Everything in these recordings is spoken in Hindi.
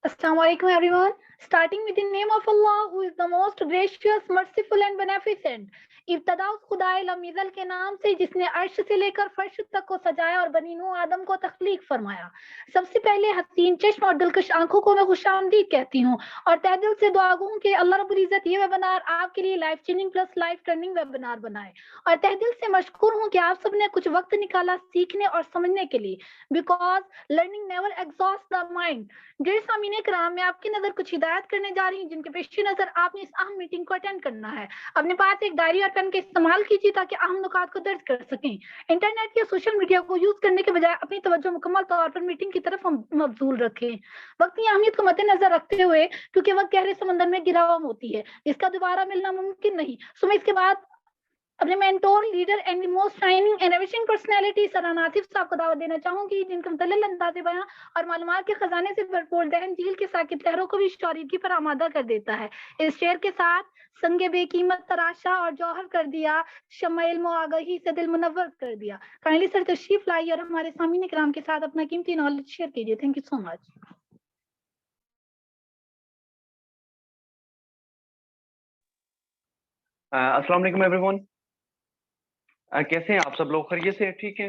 Assalamu alaikum everyone. Starting with the name of Allah who is the most gracious, merciful and beneficent. इब्तदा उस खुदाए लमीज़ल के नाम से जिसने अर्श से लेकर फर्श तक को सजाया और बनी नूह आदम को तख्लीक फरमाया। सबसे पहले हसीन चश्म और दिलकश आंखों को मैं खुशामदीद कहती हूँ और तहे दिल से दुआ गो कि अल्लाह रब्बुल इज़्ज़त ये वेबिनार आपके लिए life changing plus life turning webinar बनाए और तहे दिल से मशकूर हूँ कि आप सबने कुछ वक्त निकाला सीखने और समझने के लिए because learning never exhaust the mind. Dear सामीने कराम, मैं आपकी नजर कुछ हिदायत करने जा रही हूँ जिनके पेश नजर आपने इस अहम मीटिंग को अटेंड करना है। अपने पास एक डायरी और पेन का इस्तेमाल कीजिए ताकि अहम नुकात को दर्ज कर सकें। इंटरनेट या सोशल मीडिया को यूज करने के बजाय अपनी तवज्जो मुकम्मल तौर पर मीटिंग की तरफ मबजूल रखें। वक्त की अहमियत को मद्देनजर रखते हुए, क्योंकि वक्त गहरे समंदर में गिरा हुआ मोती है जिसका दोबारा मिलना मुमकिन नहीं, सो मैं इसके बाद अपने mentor leader and most shining innovation personality sir Nasif साहब को दावत देना चाहूंगी जिनके मुतल्लिल अंदाज़े बयां और मालूमात के खजाने से भरपूर दहन झील के साकिब लहरों को भी शौरीदगी पर आमादा कर देता है। इस शेर के साथ संगे बेकीमत तराशा और जौहर कर दिया, शम्मा इल्म व आगाही से दिल मुनव्वर कर दिया। काइंडली सर तशरीफ लाइए और हमारे सामीन इकराम के साथ अपना कीमती नॉलेज शेयर कीजिए। Thank you so much. अस्सलाम वालेकुम एवरीवन। कैसे हैं आप सब लोग? खैरियत से हैं? ठीक हैं?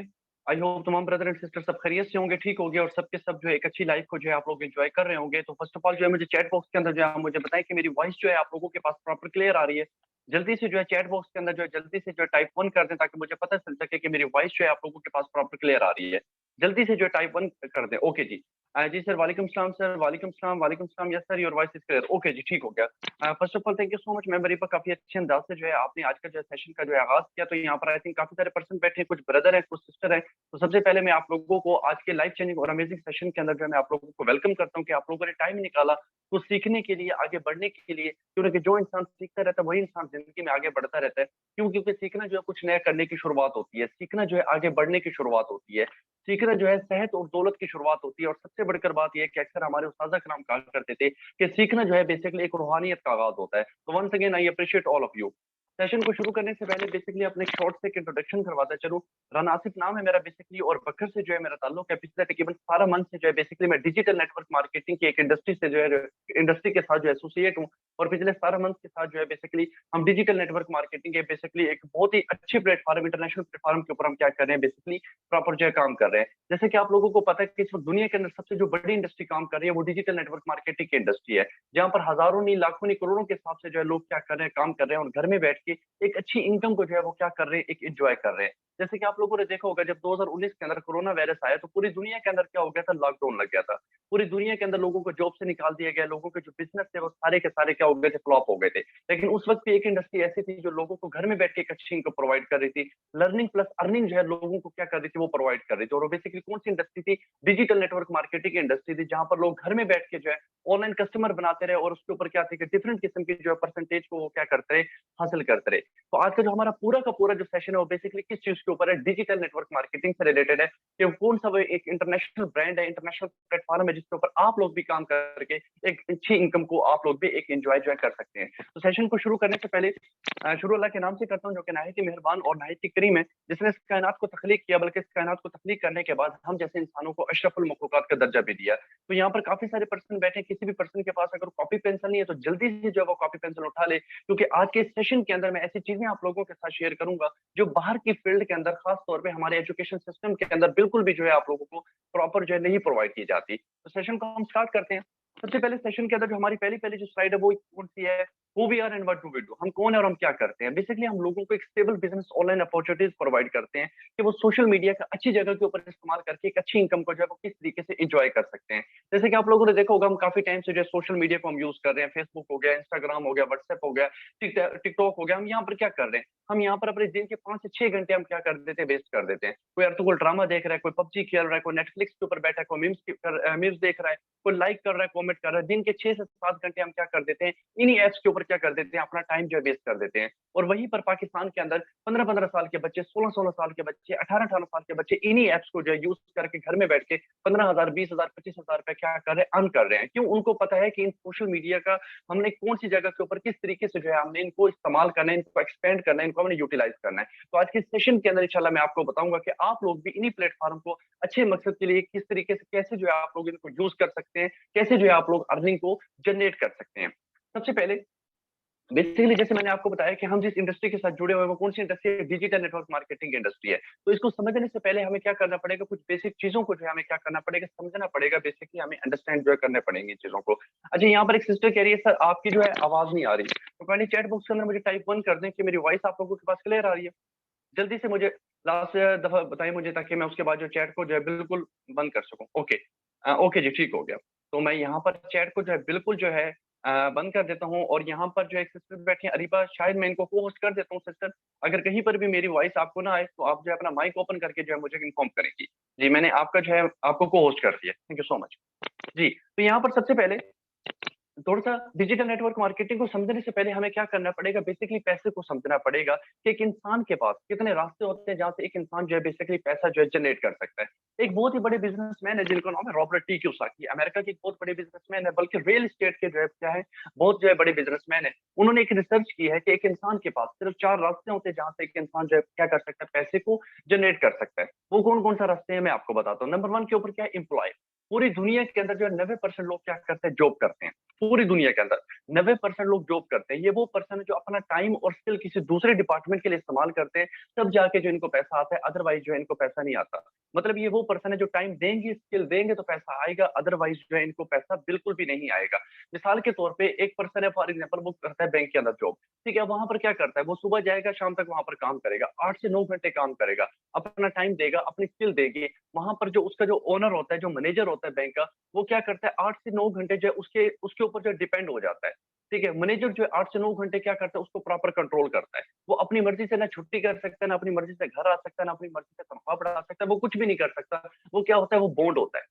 आई होप तमाम ब्रदर एंड सिस्टर सब खैरियत से होंगे, ठीक होंगे और सबके सब जो है एक अच्छी लाइफ को जो है आप लोग एंजॉय कर रहे होंगे। तो फर्स्ट ऑफ ऑल जो है मुझे चैट बॉक्स के अंदर जो है मुझे बताएं कि मेरी वॉइस जो है आप लोगों के पास प्रॉपर क्लियर आ रही है। जल्दी से जो है चैट बॉक्स के अंदर जो है जल्दी से जो है टाइप वन कर दें ताकि मुझे पता चल सके कि मेरी वॉइस जो है आप लोगों के पास प्रॉपर क्लियर आ रही है। जल्दी से जो है टाइप वन कर दें। ओके जी। जी सर, वालेकुम सलाम सर, वालेकुम सलाम, वालेकुम सलाम। Yes sir, your voice is clear. Okay जी, ठीक हो गया। First of all thank you so much मेंबरी पर काफी अच्छे अंदाज से जो है आपने आज का जो है सेशन का जो है आगाज किया। तो यहाँ पर आई थिंक काफी सारे पर्सन बैठे हैं, कुछ ब्रदर हैं, कुछ सिस्टर हैं। तो सबसे पहले मैं आप लोगों को आज के लाइफ चेंजिंग और अमेजिंग सेशन के अंदर जो है मैं आप लोगों को वेलकम करता हूँ कि आप लोगों ने टाइम निकाला कुछ सीखने के लिए, आगे बढ़ने के लिए। क्योंकि जो इंसान सीखता रहता है वही इंसान जिंदगी में आगे बढ़ता रहता है। क्यों? क्योंकि सीखना जो है कुछ नया करने की शुरुआत होती है, सीखना जो है आगे बढ़ने की शुरुआत होती है, सीखना जो है सेहत और दौलत की शुरुआत होती है। और सबसे बढ़कर बात यह है कि अक्सर हमारे उस्ताद कराम कहा करते थे कि सीखना जो है बेसिकली एक रूहानियत का आगाज होता है। तो once again I appreciate all of you. Session को शुरू करने से पहले बेसिकली अपने एक शॉर्ट से इंट्रोडक्शन करवाता चलूं। राना आसिफ नाम है मेरा बेसिकली और बकर से जो है मेरा ताल्लुक है। पिछले तकरीबन 12 मंथ से जो है बेसिकली मैं डिजिटल नेटवर्क मार्केटिंग की एक इंडस्ट्री से जो है इंडस्ट्री के साथ जो एसोसिएट हूँ। और पिछले 12 मंथ के साथ जो है बेसिकली हम डिजिटल नेटवर्क मार्केटिंग के बेसिकली एक बहुत ही अच्छे प्लेटफॉर्म, इंटरनेशनल प्लेटफॉर्म के ऊपर हम क्या कर रहे हैं, बेसिकली प्रॉपर जो है काम कर रहे हैं। जैसे कि आप लोगों को पता है कि इस वक्त दुनिया के अंदर सबसे जो बड़ी इंडस्ट्री काम कर रही है वो डिजिटल नेटवर्क मार्केटिंग की इंडस्ट्री है, जहां पर हजारों नहीं, लाखों नहीं, करोड़ों के हिसाब से जो है लोग क्या कर रहे हैं, काम कर रहे हैं और घर में बैठ के एक अच्छी इनकम को जो है वो क्या कर रहे हैं, एक एंजॉय कर रहे हैं। जैसे कि आप लोगों ने देखा होगा जब 2019 के अंदर कोरोना वायरस आया तो पूरी दुनिया के अंदर क्या हो गया था, लॉकडाउन लग गया था। पूरी दुनिया के अंदर लोगों को जॉब से निकाल दिया गया, लोगों के जो बिजनेस थे वो सारे के सारे क्या हो गए थे, फ्लॉप हो गए थे। लेकिन उस वक्त भी एक इंडस्ट्री ऐसी थी जो लोगों को घर में बैठ के एक अच्छी इनकम प्रोवाइड कर रही थी। लर्निंग प्लस अर्निंग जो है लोगों को क्या कर रही थी, वो प्रोवाइड कर रही थी। और वो बेसिकली कौन सी इंडस्ट्री थी? डिजिटल नेटवर्क मार्केटिंग की इंडस्ट्री थी, जहां पर लोग घर में बैठ के जो है ऑनलाइन कस्टमर बनाते रहे और उसके ऊपर क्या थी कि डिफरेंट किस्म की जो है परसेंटेज को वो क्या करते रहे, हासिल करते रहे। तो आज का जो हमारा पूरा का पूरा जो सेशन है वो बेसिकली किस चीज के ऊपर है? डिजिटल नेटवर्क मार्केटिंग से रिलेटेड है कि कौन सा वो एक इंटरनेशनल ब्रांड है, इंटरनेशनल प्लेटफॉर्म है जिसके ऊपर आप लोग भी काम करके एक अच्छी इनकम को आप लोग भी एक एंजॉय जो है कर सकते हैं। तो सेशन को शुरू करने से पहले शुरू अल्लाह के नाम से करता हूँ जो कि नाहित ही मेहरबान और नाहित ही करीम है, जिसने इस कायनात को तख्लीक किया, बल्कि इस कायनात को तख्लीक करने के बाद हम जैसे इंसानों को अशरफुल मखलूकात का दर्जा भी दिया। तो यहाँ पर काफी सारे पर्सन बैठे हैं, किसी भी पर्सन के पास अगर कॉपी पेंसिल नहीं है तो जल्दी से जो है वो कॉपी पेंसिल उठा ले, क्योंकि आज के सेशन के अंदर मैं ऐसी चीजें आप लोगों के साथ शेयर करूंगा जो बाहर की फील्ड के अंदर, खास तौर पे हमारे एजुकेशन सिस्टम के अंदर बिल्कुल भी जो है आप लोगों को प्रॉपर जो है नहीं प्रोवाइड की जाती। तो सेशन को हम स्टार्ट करते हैं। सबसे पहले सेशन के अंदर जो हमारी पहली पहली जो स्लाइड है वो कौन सी है? Who we are and what do we do. हम कौन है और हम क्या करते हैं। बेसिकली हम लोगों को एक stable business online opportunities provide करते हैं कि वो सोशल मीडिया का अच्छी जगह के ऊपर इस्तेमाल करके एक अच्छी इनकम को जो है वो किस तरीके से एंजॉय कर सकते हैं। जैसे कि आप लोगों ने देखा होगा हम काफी टाइम से जो है सोशल मीडिया को हम यूज कर रहे हैं। फेसबुक हो गया, इंस्टाग्राम हो गया, व्हाट्सएप हो गया, टिकटॉक हो गया। हम यहाँ पर क्या कर रहे हैं? हम यहाँ पर अपने दिन के 5 से 6 घंटे हम क्या कर देते हैं, वेस्ट कर देते हैं। कोई अर्तुगरुल ड्रामा देख रहा है, कोई पबजी खेल रहा है, कोई नेटफ्लिक्स के ऊपर बैठा है, कोई मीम्स देख रहा है, कोई लाइक कर रहा है, कमेंट कर रहा है। दिन के 6 से 7 घंटे हम क्या कर देते हैं, इन्हीं एप्स के ऊपर क्या कर देते हैं, अपना टाइम जो है वेस्ट कर देते हैं। और वहीं पर पाकिस्तान के अंदर 15-15 साल के बच्चे, 16-16 साल के बच्चे, 18-18 साल के बच्चे इन्हीं ऐप्स को जो है यूज करके घर में बैठ के 15,000, 20,000, 25,000 रुपए क्या कर रहे हैं, अर्न कर रहे हैं। क्यों? उनको पता है कि इन सोशल मीडिया का हमने कौन सी जगह के ऊपर किस तरीके से जो है हमने इनको इस्तेमाल करना है, इनको एक्सपेंड करना है, इनको हमने यूटिलाइज करना है। तो आज के सेशन के अंदर इंशाल्लाह मैं आपको बताऊंगा कि आप लोग भी इन्हीं प्लेटफॉर्म को अच्छे मकसद के लिए किस तरीके से, कैसे जो है आप लोग इनको यूज कर सकते हैं, कैसे जो है आप लोग अर्निंग को जनरेट कर सकते हैं। सबसे पहले बेसिकली जैसे मैंने आपको बताया कि हम जिस इंडस्ट्री के साथ जुड़े हुए हैं वो कौन सी इंडस्ट्री है, डिजिटल नेटवर्क मार्केटिंग इंडस्ट्री है। तो इसको समझने से पहले हमें क्या करना पड़ेगा, कुछ बेसिक चीजों को जो है हमें क्या करना पड़ेगा, समझना पड़ेगा, बेसिकली हमें अंडरस्टैंड जो है करने पड़ेंगे इन चीजों को। अच्छा, यहाँ पर एक सिस्टर कह रही है सर आपकी जो है आवाज नहीं आ रही, तो काइंडली चैट बॉक्स के अंदर मुझे टाइप 1 कर दें कि मेरी वॉइस आप लोगों के पास क्लियर आ रही है। जल्दी से मुझे लास्ट दफा बताएं मुझे, ताकि मैं उसके बाद जो चैट को जो है बिल्कुल बंद कर सकूं। ओके, ओके जी, ठीक हो गया। तो मैं यहाँ पर चैट को जो है बिल्कुल जो है बंद कर देता हूँ। और यहाँ पर जो एक सिस्टर बैठी है अरीबा, शायद मैं इनको को होस्ट कर देता हूँ। सिस्टर, अगर कहीं पर भी मेरी वॉइस आपको ना आए तो आप जो है अपना माइक ओपन करके जो है मुझे इन्फॉर्म करेंगी। जी, मैंने आपका जो है आपको को होस्ट कर दिया, थैंक यू सो मच। जी, तो यहाँ पर सबसे पहले थोड़ा-सा डिजिटल नेटवर्क मार्केटिंग को समझने से पहले हमें क्या करना पड़ेगा, बेसिकली पैसे को समझना पड़ेगा कि एक इंसान के पास कितने रास्ते होते हैं जहाँ से एक इंसान जो है बेसिकली पैसा जो है जनरेट कर सकता है। एक बहुत ही बड़े बिज़नेसमैन है जिनका नाम है रॉबर्ट टी कियोसाकी, अमेरिका के एक बहुत बड़े बिज़नेसमैन है, बल्कि रियल एस्टेट के जो है क्या है, बहुत जो है बड़े बिज़नेसमैन है। उन्होंने एक रिसर्च की है कि एक इंसान के पास सिर्फ 4 रास्ते होते हैं जहाँ से एक इंसान जो है क्या कर सकता है, पैसे को जनरेट कर सकता है। वो कौन-कौन सा रास्ते हैं मैं आपको बताता हूँ। नंबर 1 के ऊपर क्या है, एम्प्लॉय। पूरी दुनिया के अंदर जो है 90% लोग क्या करते हैं, जॉब करते हैं। पूरी दुनिया के अंदर 90% लोग जॉब करते हैं। ये वो पर्सन है जो अपना टाइम और स्किल किसी दूसरे डिपार्टमेंट के लिए इस्तेमाल करते हैं, तब जाके जो इनको पैसा आता है, अदरवाइज़ जो है इनको पैसा नहीं आता। मतलब ये वो पर्सन है जो टाइम देंगे, स्किल देंगे तो पैसा आएगा, अदरवाइज़ जो है इनको पैसा बिल्कुल भी नहीं आएगा। मिसाल के तौर पे एक पर्सन है, फॉर एग्जांपल वो करता है बैंक के अंदर जॉब, ठीक है? वहाँ पर क्या करता है, वो सुबह जाएगा, शाम तक वहाँ पर काम करेगा, 8 से 9 घंटे काम करेगा, अपना टाइम देगा, अपनी स्किल देगी। वहाँ पर जो उसका जो ओनर होता है, जो मैनेजर होता है बैंक का, वो क्या करता है, 8 से 9 घंटे जो है उसके उसके ऊपर जो है डिपेंड हो जाता है। ठीक है? मैनेजर जो है 8 से 9 घंटे क्या करता है, उसको प्रॉपर कंट्रोल करता है। वो अपनी मर्ज़ी से ना छुट्टी कर सकता है, ना अपनी मर्ज़ी से घर आ सकता है, ना अपनी मर्ज़ी से तनख्वाह बढ़ा सकता है, वो कुछ भी नहीं कर सकता। वो क्या होता है, वो बॉन्ड होता है।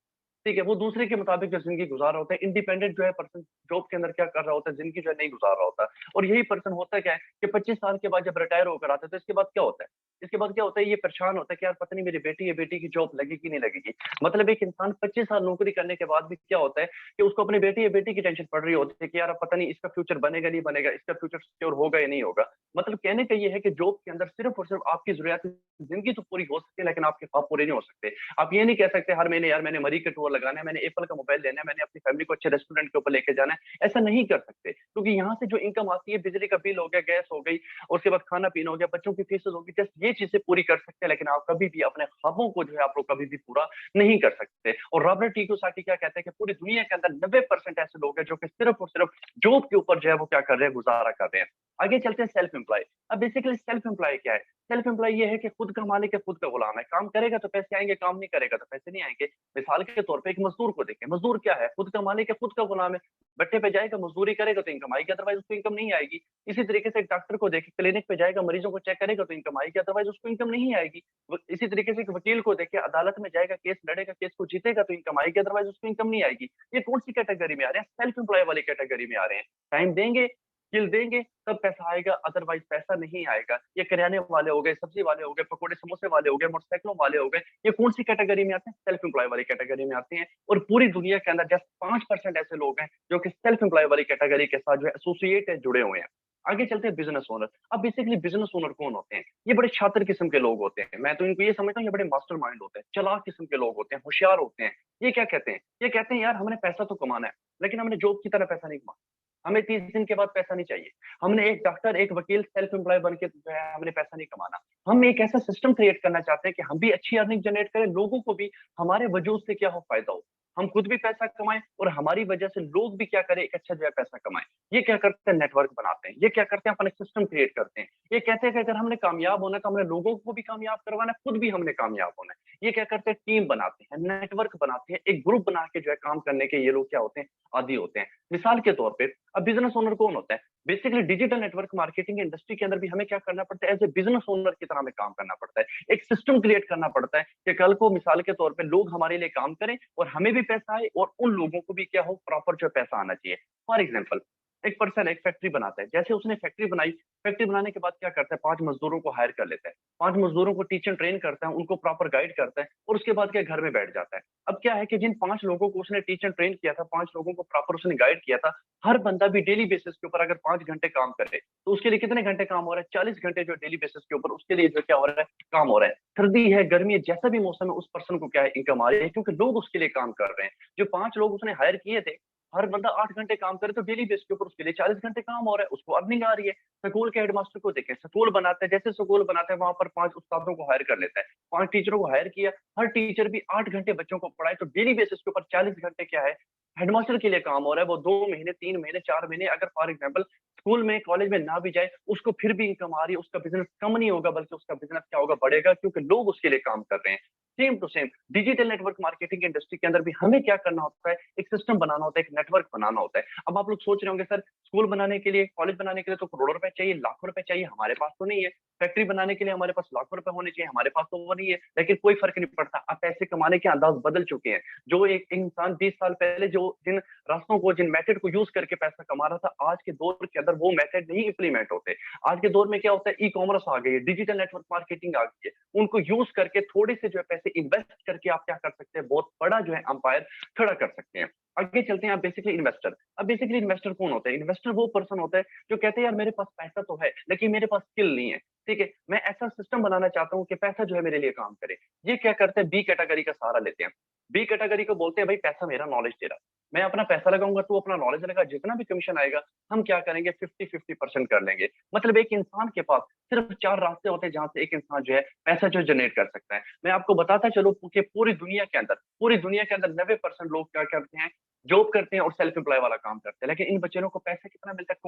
ठीक है? वो दूसरे के मुताबिक जो ज़िंदगी गुज़ार रहा होता है, इंडिपेंडेंट जो है पर्सन जॉब के अंदर क्या कर रहा होता है, ज़िंदगी जो है नहीं गुज़ार रहा होता। और यही पर्सन होता क्या है कि 25 साल के बाद जब रिटायर होकर आता है, तो इसके बाद क्या होता है? इसके बाद क्या होता है, ये परेशान होता है कि यार पता नहीं मेरी बेटी है, बेटी की जॉब लगेगी नहीं लगेगी। मतलब एक इंसान 25 साल नौकरी करने के बाद भी क्या होता है कि उसको अपनी बेटी या बेटी की टेंशन पड़ रही होती है कि यार अब पता नहीं इसका फ्यूचर बनेगा नहीं बनेगा, इसका फ्यूचर सिक्योर होगा या नहीं होगा। मतलब कहने का ये है कि जॉब के अंदर सिर्फ और सिर्फ आपकी ज़रूरियात ज़िंदगी तो पूरी हो सकती है, लेकिन आपके ख्वाब पूरे नहीं हो सकते। आप ये नहीं कह सकते हर महीने यार मैंने मरी का टूर लगाना है, मैंने एप्पल का मोबाइल लेना है, मैंने अपनी फैमिली को अच्छे रेस्टोरेंट के ऊपर लेके जाना है। ऐसा नहीं कर सकते, क्योंकि यहाँ से जो इनकम आती है, बिजली का बिल हो गया, गैस हो गई, और उसके बाद खाना-पीना हो गया, बच्चों की फीसेस होगी, जस्ट ये चीज़ें पूरी कर सकते हैं, लेकिन आप कभी भी अपने ख्वाबों को जो है आप लोग कभी भी पूरा नहीं कर सकते। और रॉबर्ट टी कियोसाकी क्या कहते हैं कि पूरी दुनिया के अंदर 90% ऐसे लोग हैं जो कि सिर्फ और सिर्फ जॉब के ऊपर जो है वो क्या कर रहे हैं, गुज़ारा कर रहे हैं। आगे चलते हैं सेल्फ एम्प्लॉय। अब बेसिकली सेल्फ एम्प्लॉय क्या है? सेल्फ एम्प्लॉय ये है कि खुद का मालिक है, खुद का गुलाम है। काम करेगा तो पैसे आएँगे, काम नहीं करेगा तो पैसे नहीं आएँगे। मिसाल के तौर पे एक मज़दूर को देखें, मज़दूर क्या है? खुद का मालिक है, खुद का गुलाम है। भट्टे पे जाएगा, मज़दूरी करेगा तो इनकम आएगी, अदरवाइज़ उसको इनकम नहीं आएगी। इसी तरीके से एक डॉक्टर को देखें, क्लिनिक पे जाएगा, मरीज़ों को चेक करेगा तो इनकम आएगी, अदरवाइज़ उसको इनकम नहीं आएगी। इसी तरीके से एक वकील को देखें, अदालत में जाएगा, केस लड़ेगा, केस को जीतेगा तो इनकम आएगी, अदरवाइज़ उसको इनकम नहीं आएगी। ये कौन-सी कैटेगरी में आ रहे हैं? सेल्फ एम्प्लॉय वाली कैटेगरी में आ रहे हैं। टाइम देंगे, स्किल देंगे, तब पैसा आएगा, अदरवाइज़ पैसा नहीं आएगा। ये किराने वाले हो गए, सब्ज़ी वाले हो गए, पकोड़े समोसे वाले हो गए, मोटरसाइकिलों वाले हो गए, ये कौन-सी कैटेगरी में आते हैं? सेल्फ एम्प्लॉय वाली कैटेगरी में आते हैं। और पूरी दुनिया के अंदर जस्ट 5% ऐसे लोग हैं जो कि सेल्फ एम्प्लॉय वाली कैटेगरी के साथ जो है एसोसिएट है, जुड़े हुए हैं। आगे चलते हैं बिज़नेस ओनर। अब बेसिकली बिज़नेस ओनर कौन होते हैं? ये बड़े शातिर किस्म के लोग होते हैं। मैं तो इनको ये समझता हूँ, ये बड़े मास्टरमाइंड होते हैं, चालाक किस्म के लोग होते हैं, होशियार होते हैं। ये क्या कहते हैं? ये कहते हैं यार हमने पैसा तो कमाना है, लेकिन हमने जॉब की तरह पैसा नहीं कमाना। हमें 30 दिन के बाद पैसा नहीं चाहिए। हमने एक डॉक्टर, एक वकील, सेल्फ एम्प्लॉय बन के जो है हमने पैसा नहीं कमाना। हम एक ऐसा सिस्टम क्रिएट करना चाहते हैं कि हम भी अच्छी अर्निंग जनरेट करें, लोगों को भी हमारे वजूद से क्या हो, फ़ायदा हो। हम खुद भी पैसा कमाएँ और हमारी वजह से लोग भी क्या करें, एक अच्छा जो है पैसा कमाएँ। ये क्या करते हैं, नेटवर्क बनाते हैं। ये क्या करते हैं, अपना सिस्टम क्रिएट करते हैं। ये कहते हैं कि अगर हमने कामयाब होना है तो हमने लोगों को भी कामयाब करवाना है, खुद भी हमने कामयाब होना है। ये क्या करते हैं, टीम बनाते हैं, नेटवर्क बनाते हैं, एक ग्रुप बना के जो है काम करने के ये लोग क्या होते हैं, आदी होते हैं। मिसाल के तौर पे अब बिज़नेस ओनर कौन होता है? Basically digital network marketing industry के अंदर भी हमें क्या करना पड़ता है, एज़ ए बिज़नेस ओनर की तरह हमें काम करना पड़ता है। एक सिस्टम क्रिएट करना पड़ता है कि कल को मिसाल के तौर पे लोग हमारे लिए काम करें और हमें भी पैसा आए और उन लोगों को भी क्या हो, प्रॉपर जो है पैसा आना चाहिए। फॉर एग्ज़ाम्पल एक पर्सन एक फैक्ट्री बनाता है, जैसे उसने फैक्ट्री बनाई, फैक्ट्री बनाने के बाद क्या करता है, 5 मजदूरों को हायर कर लेता है, 5 मजदूरों को टीच एंड ट्रेन करता है, उनको प्रॉपर गाइड करता है और उसके बाद क्या घर में बैठ जाता है। अब क्या है कि जिन 5 लोगों को उसने टीच एंड ट्रेन किया था, 5 लोगों को प्रॉपर उसने गाइड किया था, हर बंदा भी डेली बेसिस के ऊपर अगर 5 घंटे काम करे, तो उसके लिए कितने घंटे काम हो रहा है, 40 घंटे जो डेली बेसिस के ऊपर उसके लिए जो क्या हो रहा है, काम हो रहा है। सर्दी है, गर्मी है, जैसा भी मौसम है, उस पर्सन को क्या है, इनकम आ रही है, क्योंकि लोग उसके लिए काम कर रहे हैं। जो 5 लोग उसने हायर किए थे, हर बंदा 8 घंटे काम करे तो डेली बेस के ऊपर उसके लिए 40 घंटे काम हो रहा है, उसको अर्निंग आ रही है। स्कूल के हेडमास्टर को देखें, स्कूल बनाते हैं, जैसे स्कूल बनाते हैं वहां पर 5 उस्तादों को हायर कर लेता है, 5 टीचरों को हायर किया, हर टीचर भी 8 घंटे बच्चों को पढ़ाए, तो डेली बेसिस के ऊपर 40 घंटे क्या है, हेडमास्टर के लिए काम हो रहा है। वो 2 महीने, 3 महीने, 4 महीने अगर फॉर एग्जाम्पल स्कूल में, कॉलेज में ना भी जाए, उसको फिर भी इनकम आ रही है, उसका बिजनेस कम नहीं होगा, बल्कि उसका बिजनेस क्या होगा, बढ़ेगा, क्योंकि लोग उसके लिए काम कर रहे हैं। Same to same digital network marketing industry के अंदर भी हमें क्या करना होता है, एक सिस्टम बनाना होता है, एक नेटवर्क बनाना होता है। अब आप लोग सोच रहे होंगे, सर स्कूल बनाने के लिए, कॉलेज बनाने के लिए तो करोड़ों रुपए चाहिए, लाखों रुपए चाहिए, हमारे पास तो नहीं है। फैक्ट्री बनाने के लिए हमारे पास लाखों रुपए होने चाहिए, हमारे पास तो वो नहीं है। लेकिन कोई फर्क नहीं पड़ता, अब पैसे कमाने के अंदाज बदल चुके हैं। जो एक इंसान 20 साल पहले जो जिन रास्तों को, जिन मेथड को यूज करके पैसा कमा रहा था, आज के दौर के अंदर वो मेथड नहीं इंप्लीमेंट होते। आज के दौर में क्या होता है, ई कॉमर्स आ गई है, डिजिटल नेटवर्क मार्केटिंग आ गई है, उनको यूज करके थोड़े से जो है पैसे इन्वेस्ट करके आप क्या कर सकते हैं, बहुत बड़ा जो है अंपायर खड़ा कर सकते हैं। आगे चलते हैं। आप बेसिकली इन्वेस्टर, अब बेसिकली इन्वेस्टर कौन होता है, इन्वेस्टर वो पर्सन होता है जो कहते हैं यार मेरे पास पैसा तो है, लेकिन मेरे पास स्किल नहीं है, ठीक है, मैं ऐसा सिस्टम बनाना चाहता हूँ कि पैसा जो है मेरे लिए काम करे। ये क्या करते हैं, बी कैटेगरी का सहारा लेते हैं। बी कैटेगरी को बोलते हैं भाई पैसा मेरा नॉलेज दे रहा, मैं अपना पैसा लगाऊंगा, तू अपना नॉलेज लगा, जितना भी कमीशन आएगा हम क्या करेंगे, 50-50% कर लेंगे। मतलब एक इंसान के पास सिर्फ 4 रास्ते होते हैं जहां से एक इंसान जो है पैसा जो जनरेट कर सकता है। मैं आपको बताता चलूं कि पूरी दुनिया के अंदर 90% लोग क्या करते हैं, जॉब करते हैं और सेल्फ एम्प्लॉय वाला काम करते हैं, लेकिन इन बच्चों को पैसा कितना मिलता है,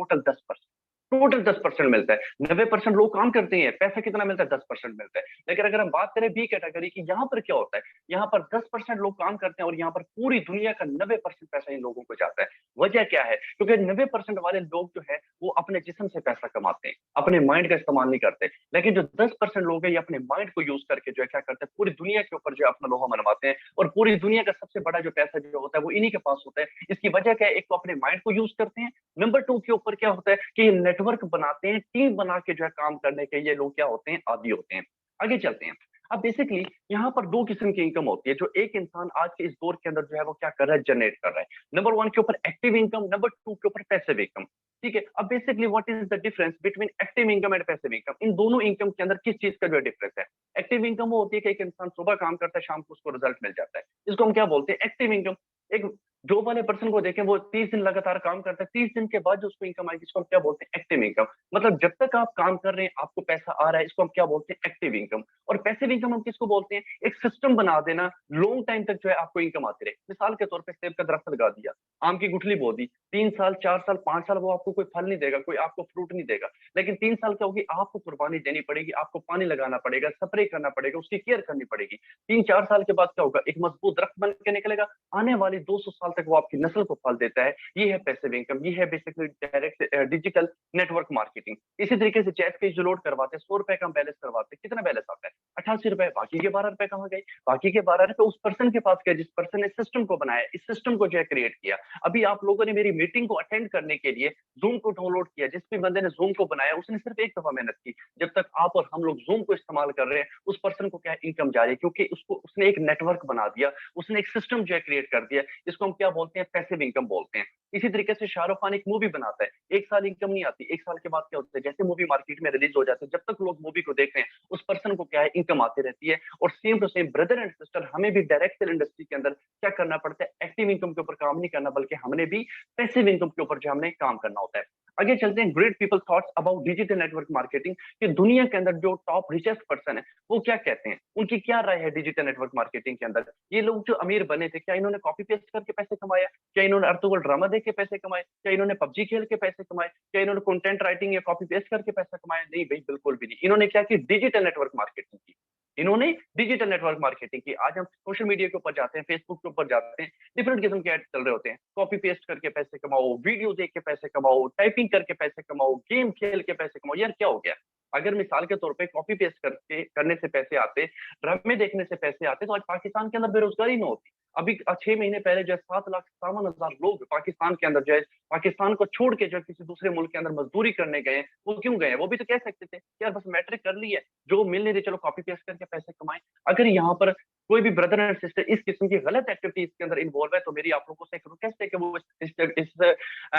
टोटल 10% मिलता है। 90% लोग काम करते हैं, पैसा कितना मिलता है, 10% मिलता है। लेकिन अगर हम बात करें बी कैटेगरी की, यहाँ पर क्या होता है, यहाँ पर 10% लोग काम करते हैं और यहाँ पर पूरी दुनिया का 90% पैसा इन लोगों को जाता है। वजह क्या है, क्योंकि 90% वाले लोग जो है वो अपने जिस्म से पैसा कमाते हैं, अपने माइंड का इस्तेमाल नहीं करते। लेकिन जो 10% लोग हैं, ये अपने माइंड को यूज करके जो है क्या करते हैं, पूरी दुनिया के ऊपर जो है अपना लोहा मनवाते हैं, और पूरी दुनिया का सबसे बड़ा जो पैसा जो होता है वो इन्हीं के पास होता है। इसकी वजह क्या है, एक तो अपने माइंड को यूज करते हैं, नंबर 2 के ऊपर क्या होता है कि नेटवर्क बनाते हैं, टीम बना के जो है काम करने के ये लोग क्या होते हैं, आदी होते हैं। आगे चलते हैं। अब बेसिकली यहाँ पर 2 किस्म की इनकम होती है जो एक इंसान आज के इस दौर के अंदर जो है वो क्या कर रहा है, जनरेट कर रहा है। नंबर 1 के ऊपर एक्टिव इनकम, नंबर 2 के ऊपर पैसिव इनकम। ठीक है, अब basically what is the difference between active income and passive income, इन दोनों इनकम के अंदर किस चीज का जो है डिफरेंस है। एक्टिव इनकम वो होती है कि एक इंसान सुबह काम करता है, शाम को उसको रिजल्ट मिल जाता है, इसको हम क्या बोलते हैं, एक्टिव इनकम। एक जॉब वाले पर्सन को देखें, वो 30 दिन लगातार काम करता है, 30 दिन के बाद जो उसको इनकम आएगी, इसको हम क्या बोलते हैं, एक्टिव इनकम। मतलब जब तक आप काम कर रहे हैं आपको पैसा आ रहा है, इसको हम क्या बोलते हैं, एक्टिव इनकम। और पैसिव इनकम हम किसको बोलते हैं, एक सिस्टम बना देना, लॉन्ग टाइम तक जो है आपको इनकम आती रहे। मिसाल के तौर पर सेब का दरख्त लगा दिया, आम की गुठली बो दी, 3 साल 4 साल 5 साल वो आपको कोई फल नहीं देगा, कोई आपको फ्रूट नहीं देगा, लेकिन 3 साल क्या होगी, आपको कुर्बानी देनी पड़ेगी, आपको पानी लगाना पड़ेगा, स्प्रे करना पड़ेगा, उसकी केयर करनी पड़ेगी। 3-4 साल के बाद क्या होगा, एक मजबूत दरख्त बन के निकलेगा, आने वाली 200 साल तक वो आपकी नस्ल को फल देता है। ये है पैसिव इनकम, ये है basically direct digital network marketing. इसी तरीके से चेक पेज जो लोड करवाते हैं, 100 रुपए का बैलेंस करवाते हैं, कितना बैलेंस आता है, 88 रुपए, बाकी के 12 रुपए कहाँ गए, बाकी के 12 रुपए उस पर्सन के पास गए जिस पर्सन ने सिस्टम को बनाया, इस सिस्टम को जो है क्रिएट किया। अभी आप लोगों ने मेरी मीटिंग को अटेंड करने के लिए जूम को डाउनलोड किया, जिस भी बंदे ने जूम को बनाया उसने सिर्फ एक दफा मेहनत की। जब तक आप और हम लोग जूम को इस्तेमाल कर रहे हैं, उस पर्सन को क्या है, इनकम जा रही है, क्योंकि उसको उसने एक नेटवर्क बना दिया, उसने एक सिस्टम जो है क्रिएट कर दिया। इसको हम क्या बोलते हैं, पैसिव इनकम बोलते हैं। इसी तरीके से शाहरुख खान एक मूवी बनाता है, 1 साल इनकम नहीं आती, 1 साल के बाद क्या होता है, जैसे मूवी मार्केट में रिलीज हो जाती है, जब तक लोग मूवी को देख रहे हैं उस पर्सन को क्या है, इनकम आती रहती है। और same to same brother and sister, हमें भी डायरेक्ट सेल इंडस्ट्री के अंदर क्या करना पड़ता है, एक्टिव इनकम के ऊपर काम नहीं करना, बल्कि हमने भी पैसिव इनकम के ऊपर जो हमने काम करना होता है। आगे चलते हैं, great people thoughts about digital network marketing, कि दुनिया के अंदर जो टॉप रिचेस्ट पर्सन है वो क्या कहते हैं, उनकी क्या राय है डिजिटल नेटवर्क मार्केटिंग के अंदर। ये लोग जो अमीर बने थे, क्या इन्होंने कॉपी पेस्ट करके पैसे कमाया, क्या इन्होंने अर्तुगरुल ड्रामा देख के पैसे कमाए, क्या इन्होंने पबजी खेल के पैसे कमाए, क्या इन्होंने कंटेंट राइटिंग या कॉपी पेस्ट करके पैसा कमाया, नहीं भाई, बिल्कुल भी नहीं। इन्होंने क्या की, डिजिटल नेटवर्क मार्केटिंग की, इन्होंने डिजिटल नेटवर्क मार्केटिंग की। आज हम सोशल मीडिया के ऊपर जाते हैं, फेसबुक के ऊपर जाते हैं, डिफरेंट किस्म के ऐड चल रहे होते हैं, कॉपी पेस्ट करके पैसे कमाओ, वीडियो देख के पैसे कमाओ, टाइपिंग करके पैसे कमाओ, गेम खेल के पैसे कमाओ। यार क्या हो गया, अगर मिसाल के तौर पे कॉपी पेस्ट करके करने से पैसे आते, ड्रामे देखने से पैसे आते, तो आज पाकिस्तान के अंदर बेरोजगारी न होती, अभी 6 महीने पहले जो है 7,57,000 लोग पाकिस्तान के अंदर जो है, पाकिस्तान को छोड़ के जो है किसी दूसरे मुल्क के अंदर मजदूरी करने गए, वो क्यों गए? वो भी तो कह सकते थे यार बस मैट्रिक कर ली है, जो मिल नहीं रही चलो कॉपी पेस्ट करके पैसे कमाएं। अगर यहाँ पर कोई भी ब्रदर एंड सिस्टर इस किस्म की गलत एक्टिविटी इसके अंदर इन्वॉल्व है, तो मेरी आप लोगों से एक रिक्वेस्ट है कि वो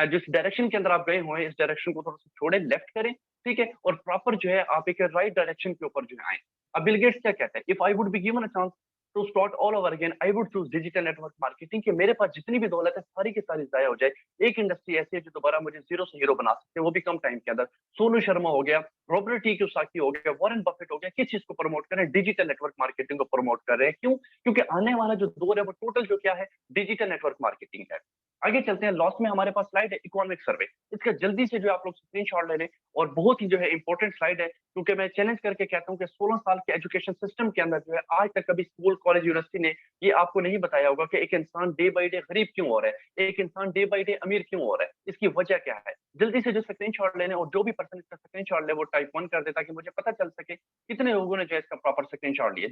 जिस डायरेक्शन के अंदर आप गए हुए हैं, इस डायरेक्शन को थोड़ा सा छोड़े, लेफ्ट करें, ठीक है, और प्रॉपर जो है आप एक राइट डायरेक्शन के ऊपर जो है आए। अब बिल गेट्स क्या कहते हैं, if I would be given a chance to start all over again I would choose digital network marketing, कि मेरे पास जितनी भी दौलत है सारी की सारी जाया हो जाए, एक इंडस्ट्री ऐसी है जो दोबारा मुझे जीरो से हीरो बना सकते हैं, वो भी कम टाइम के अंदर। सोनू शर्मा हो गया, रॉबर्ट टी कियोसाकी हो गया, वॉरेन बफेट हो गया, किस चीज को प्रमोट कर रहे हैं? डिजिटल नेटवर्क मार्केटिंग को प्रमोट कर रहे हैं। क्यों? क्योंकि आने वाला जो दौर है वो टोटल जो क्या है, डिजिटल नेटवर्क मार्केटिंग है। आगे चलते हैं, लॉस्ट में हमारे पास स्लाइड है इकोनॉमिक सर्वे, इसका जल्दी से जो आप लोग स्क्रीनशॉट ले लें, और बहुत ही जो है इंपॉर्टेंट स्लाइड है, क्योंकि मैं चैलेंज करके कहता हूं कि 16 साल के एजुकेशन सिस्टम के अंदर जो है आज तक कभी स्कूल कॉलेज यूनिवर्सिटी ने ये आपको नहीं बताया होगा कि एक इंसान डे बाई डे गरीब क्यों हो रहा है, एक इंसान डे बाई डे अमीर क्यों हो रहा है, इसकी वजह क्या है। जल्दी से जो स्क्रीनशॉट लेने, और जो भी पर्सन इसका स्क्रीनशॉट ले वो टाइप 1 कर दे, ताकि मुझे पता चल सके कितने लोगों ने जो है इसका प्रॉपर स्क्रीनशॉट लिया।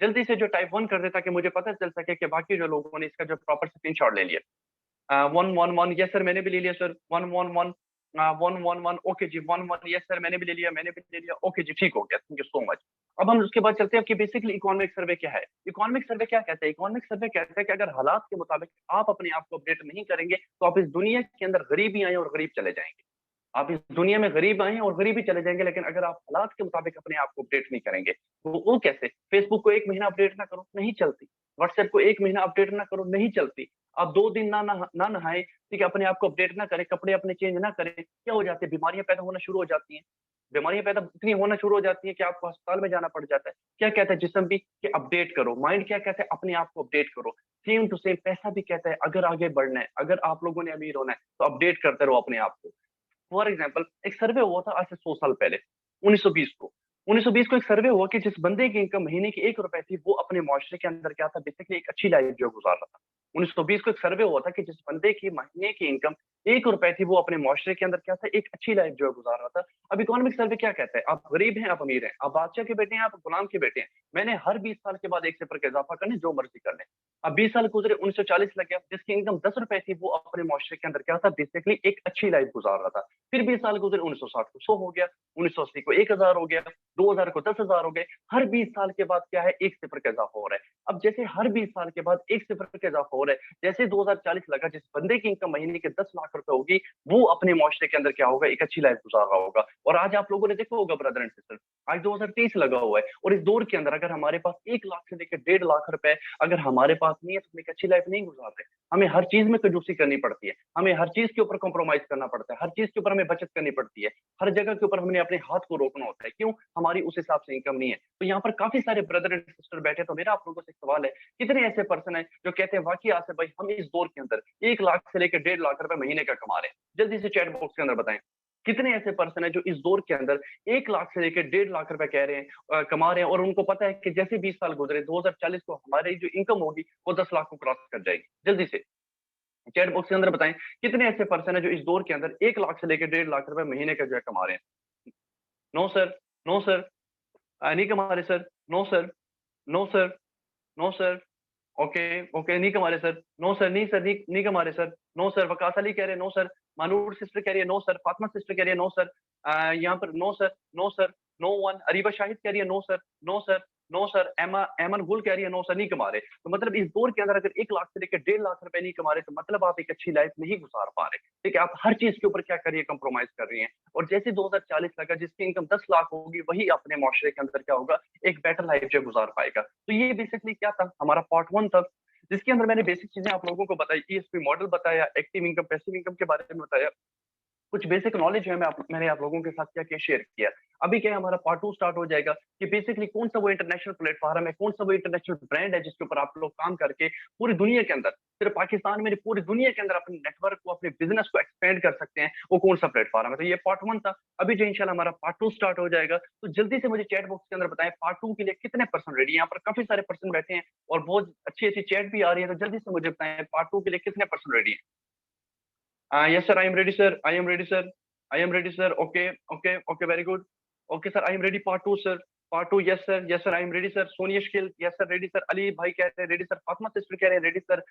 जल्दी से जो टाइप 1 कर दे, ताकि मुझे पता चल सके कि बाकी जो लोगों ने इसका जो प्रॉपर स्क्रीनशॉट ले लिया। 111 यस सर मैंने भी ले लिया सर, 111 111 ओके जी, 11 यस सर मैंने भी ले लिया, मैंने भी ले लिया, ओके जी ठीक हो गया, थैंक यू सो मच। अब हम उसके बाद चलते हैं कि बेसिकली इकोनॉमिक सर्वे क्या है। इकोनॉमिक सर्वे क्या कहता है? इकोनॉमिक सर्वे कहता है कि अगर हालात के मुताबिक आप अपने आप को अपडेट नहीं करेंगे, तो आप इस दुनिया के अंदर गरीब ही आए और गरीब चले जाएंगे। आप इस दुनिया में गरीब आए और गरीब ही चले जाएंगे, लेकिन अगर आप हालात के मुताबिक अपने आप को अपडेट नहीं करेंगे, तो वो कैसे? फेसबुक को 1 महीना अपडेट ना करो, नहीं चलती। व्हाट्सएप को 1 महीना अपडेट ना करो, नहीं चलती। आप 2 दिन ना नहाए, ठीक है, अपने आप को अपडेट ना करें, कपड़े अपने चेंज ना करें, क्या हो जाती है? बीमारियां पैदा होना शुरू हो जाती हैं। बीमारियां पैदा इतनी होना शुरू हो जाती है कि आपको अस्पताल में जाना पड़ जाता है। क्या कहता है जिस्म भी कि अपडेट करो, माइंड क्या कहता है? अपने आप को अपडेट करो। सेम टू सेम पैसा भी कहता है अगर आगे बढ़ना है, अगर आप लोगों ने अमीर होना है, तो अपडेट करते रहो अपने आप को। फॉर एग्जाम्पल एक सर्वे हुआ था आज से 100 साल पहले, 1920 को। 1920 को एक सर्वे हुआ कि जिस बंदे की इनकम महीने की 1 रुपए थी, वो अपने मुआशरे के अंदर क्या था, बेसिकली एक अच्छी लाइफ जो गुजार रहा था। 1920 को एक सर्वे हुआ था कि जिस बंदे की महीने की इनकम 1 रुपए थी, वो अपने मुआशरे के अंदर क्या था, एक अच्छी लाइफ जो है गुजार रहा था। अब इकोनॉमिक सर्वे क्या कहता है? आप गरीब हैं, आप अमीर हैं, आप बादशाह के बेटे हैं, आप गुलाम के बेटे हैं, मैंने हर 20 साल के बाद 1 सिफर का इजाफा करने, जो मर्जी कर ले। अब 20 साल गुजरे, 1940 लग गया, जिसकी इनकम 10 रुपए थी, वो अपने मुआशरे के अंदर क्या था, बेसिकली एक अच्छी लाइफ गुजार रहा था। फिर 20 साल गुजरे, 1960 को 100 हो गया, 1980 को 1000 हो गया, 2000 को 10,000 हो गए। हर 20 साल के बाद क्या है, 1 सिफर का इजाफा हो रहा है। अब जैसे हर 20 साल के बाद 1 सिफर का इजाफा हो रहा है, जैसे 2040 लगा, जिस बंदे की इनकम महीने के 10 लाख रुपए होगी, वो अपने मुआशरे के अंदर क्या होगा, एक अच्छी लाइफ गुजार रहा होगा। और आज आप लोगों ने देखा होगा ब्रदर एंड सिस्टर, आज 2023 लगा हुआ है, और इस दौर के अंदर अगर हमारे पास 1 लाख से लेकर 1.5 लाख रुपए अगर हमारे पास नहीं है, तो हम एक अच्छी लाइफ नहीं गुजारते। हमें हर चीज में कंजूसी करनी पड़ती है, हमें हर चीज के ऊपर कॉम्प्रोमाइज करना पड़ता है, हर चीज के ऊपर हमें बचत करनी पड़ती है, हर जगह के ऊपर हमने अपने हाथ को रोकना होता है। क्यों? हमारी उस हिसाब से इनकम नहीं है। तो यहाँ पर काफी सारे ब्रदर एंड सिस्टर बैठे, तो मेरा आप लोगों से एक सवाल है, कितने ऐसे पर्सन है जो कहते हैं वाकई आसिफ भाई हम इस दौर के अंदर 1 लाख से लेकर 1.5 लाख रुपए महीने का कमा रहे हैं? जल्दी से चैट बॉक्स के अंदर बताएं, कितने ऐसे पर्सन है जो इस दौर के अंदर 1 लाख से लेकर 1.5 लाख रुपए कह रहे हैं, कमा रहे हैं, और उनको पता है कि जैसे 20 साल गुजरे 2040 को हमारी जो इनकम होगी वो 10 लाख को क्रॉस कर जाएगी। जल्दी से चैट बॉक्स के अंदर बताएं, कितने ऐसे पर्सन है जो इस दौर के अंदर 1 लाख से लेकर 1.5 लाख रुपए महीने का जो है कमा रहे हैं? नो सर, नो सर, नहीं कमा रहे sir, no sir, no sir, no sir, okay okay नहीं कमा रहे सर, नो सर, नहीं सर, नहीं कमा रहे sir, no sir. Waqas Ali कह रहे हैं नो सर, मानूर सिस्टर कह रही है नो सर, फातिमा सिस्टर कह रही है नो सर, यहाँ पर no sir, no sir, no one. Areeba Shahid कह रही है no sir, no sir, no sir. Aiman Gul कह रही है नो सर, नहीं कमा रहे। तो मतलब इस दौर के अंदर अगर 1 लाख से लेकर 1.5 लाख रुपए नहीं कमा रहे, तो मतलब आप एक अच्छी लाइफ नहीं गुजार पा रहे। ठीक है, आप हर चीज के ऊपर क्या करिए, कंप्रोमाइज कर रही हैं। और जैसे 2040 लगा, जिसकी इनकम 10 लाख होगी, वही अपने मुआशरे के अंदर क्या होगा, एक बेटर लाइफ जो गुजार पाएगा। तो ये बेसिकली क्या था, हमारा पार्ट 1 था, जिसके अंदर मैंने बेसिक चीजें आप लोगों को बताई, ईएसपी मॉडल बताया, एक्टिव इनकम पैसिव इनकम के बारे में बताया, कुछ बेसिक नॉलेज है मैंने आप लोगों के साथ क्या शेयर किया। अभी क्या है, हमारा पार्ट 2 स्टार्ट हो जाएगा कि बेसिकली कौन सा वो इंटरनेशनल प्लेटफॉर्म है, कौन सा वो इंटरनेशनल ब्रांड है जिसके ऊपर आप लोग काम करके पूरी दुनिया के अंदर, सिर्फ पाकिस्तान में पूरी दुनिया के अंदर अपने नेटवर्क को, अपने बिजनेस को एक्सपेंड कर सकते हैं, वो कौन सा प्लेटफॉर्म है। तो ये पार्ट 1 था। अभी जो इंशाल्लाह हमारा पार्ट 2 स्टार्ट हो जाएगा, तो जल्दी से मुझे चैट बॉक्स के अंदर बताएं पार्ट 2 के लिए कितने पर्सन रेडी है। यहाँ पर काफी सारे पर्सन बैठे हैं और बहुत अच्छी अच्छी चैट भी आ रही है, तो जल्दी से मुझे बताएं पार्ट 2 के लिए कितने पर्सन रेडी है। Yes, sir. I am ready, sir. I am ready, sir. I am ready, sir. Okay, okay, okay. Very good. Okay sir, I am ready. Part two sir, part two. Yes sir, yes sir, I am ready sir. Sonia Shakeel, yes sir, ready sir. Ali भाई कह रहे हैं रेडी सर। फातिमा सिस्टर कह रहे हैं ready sir.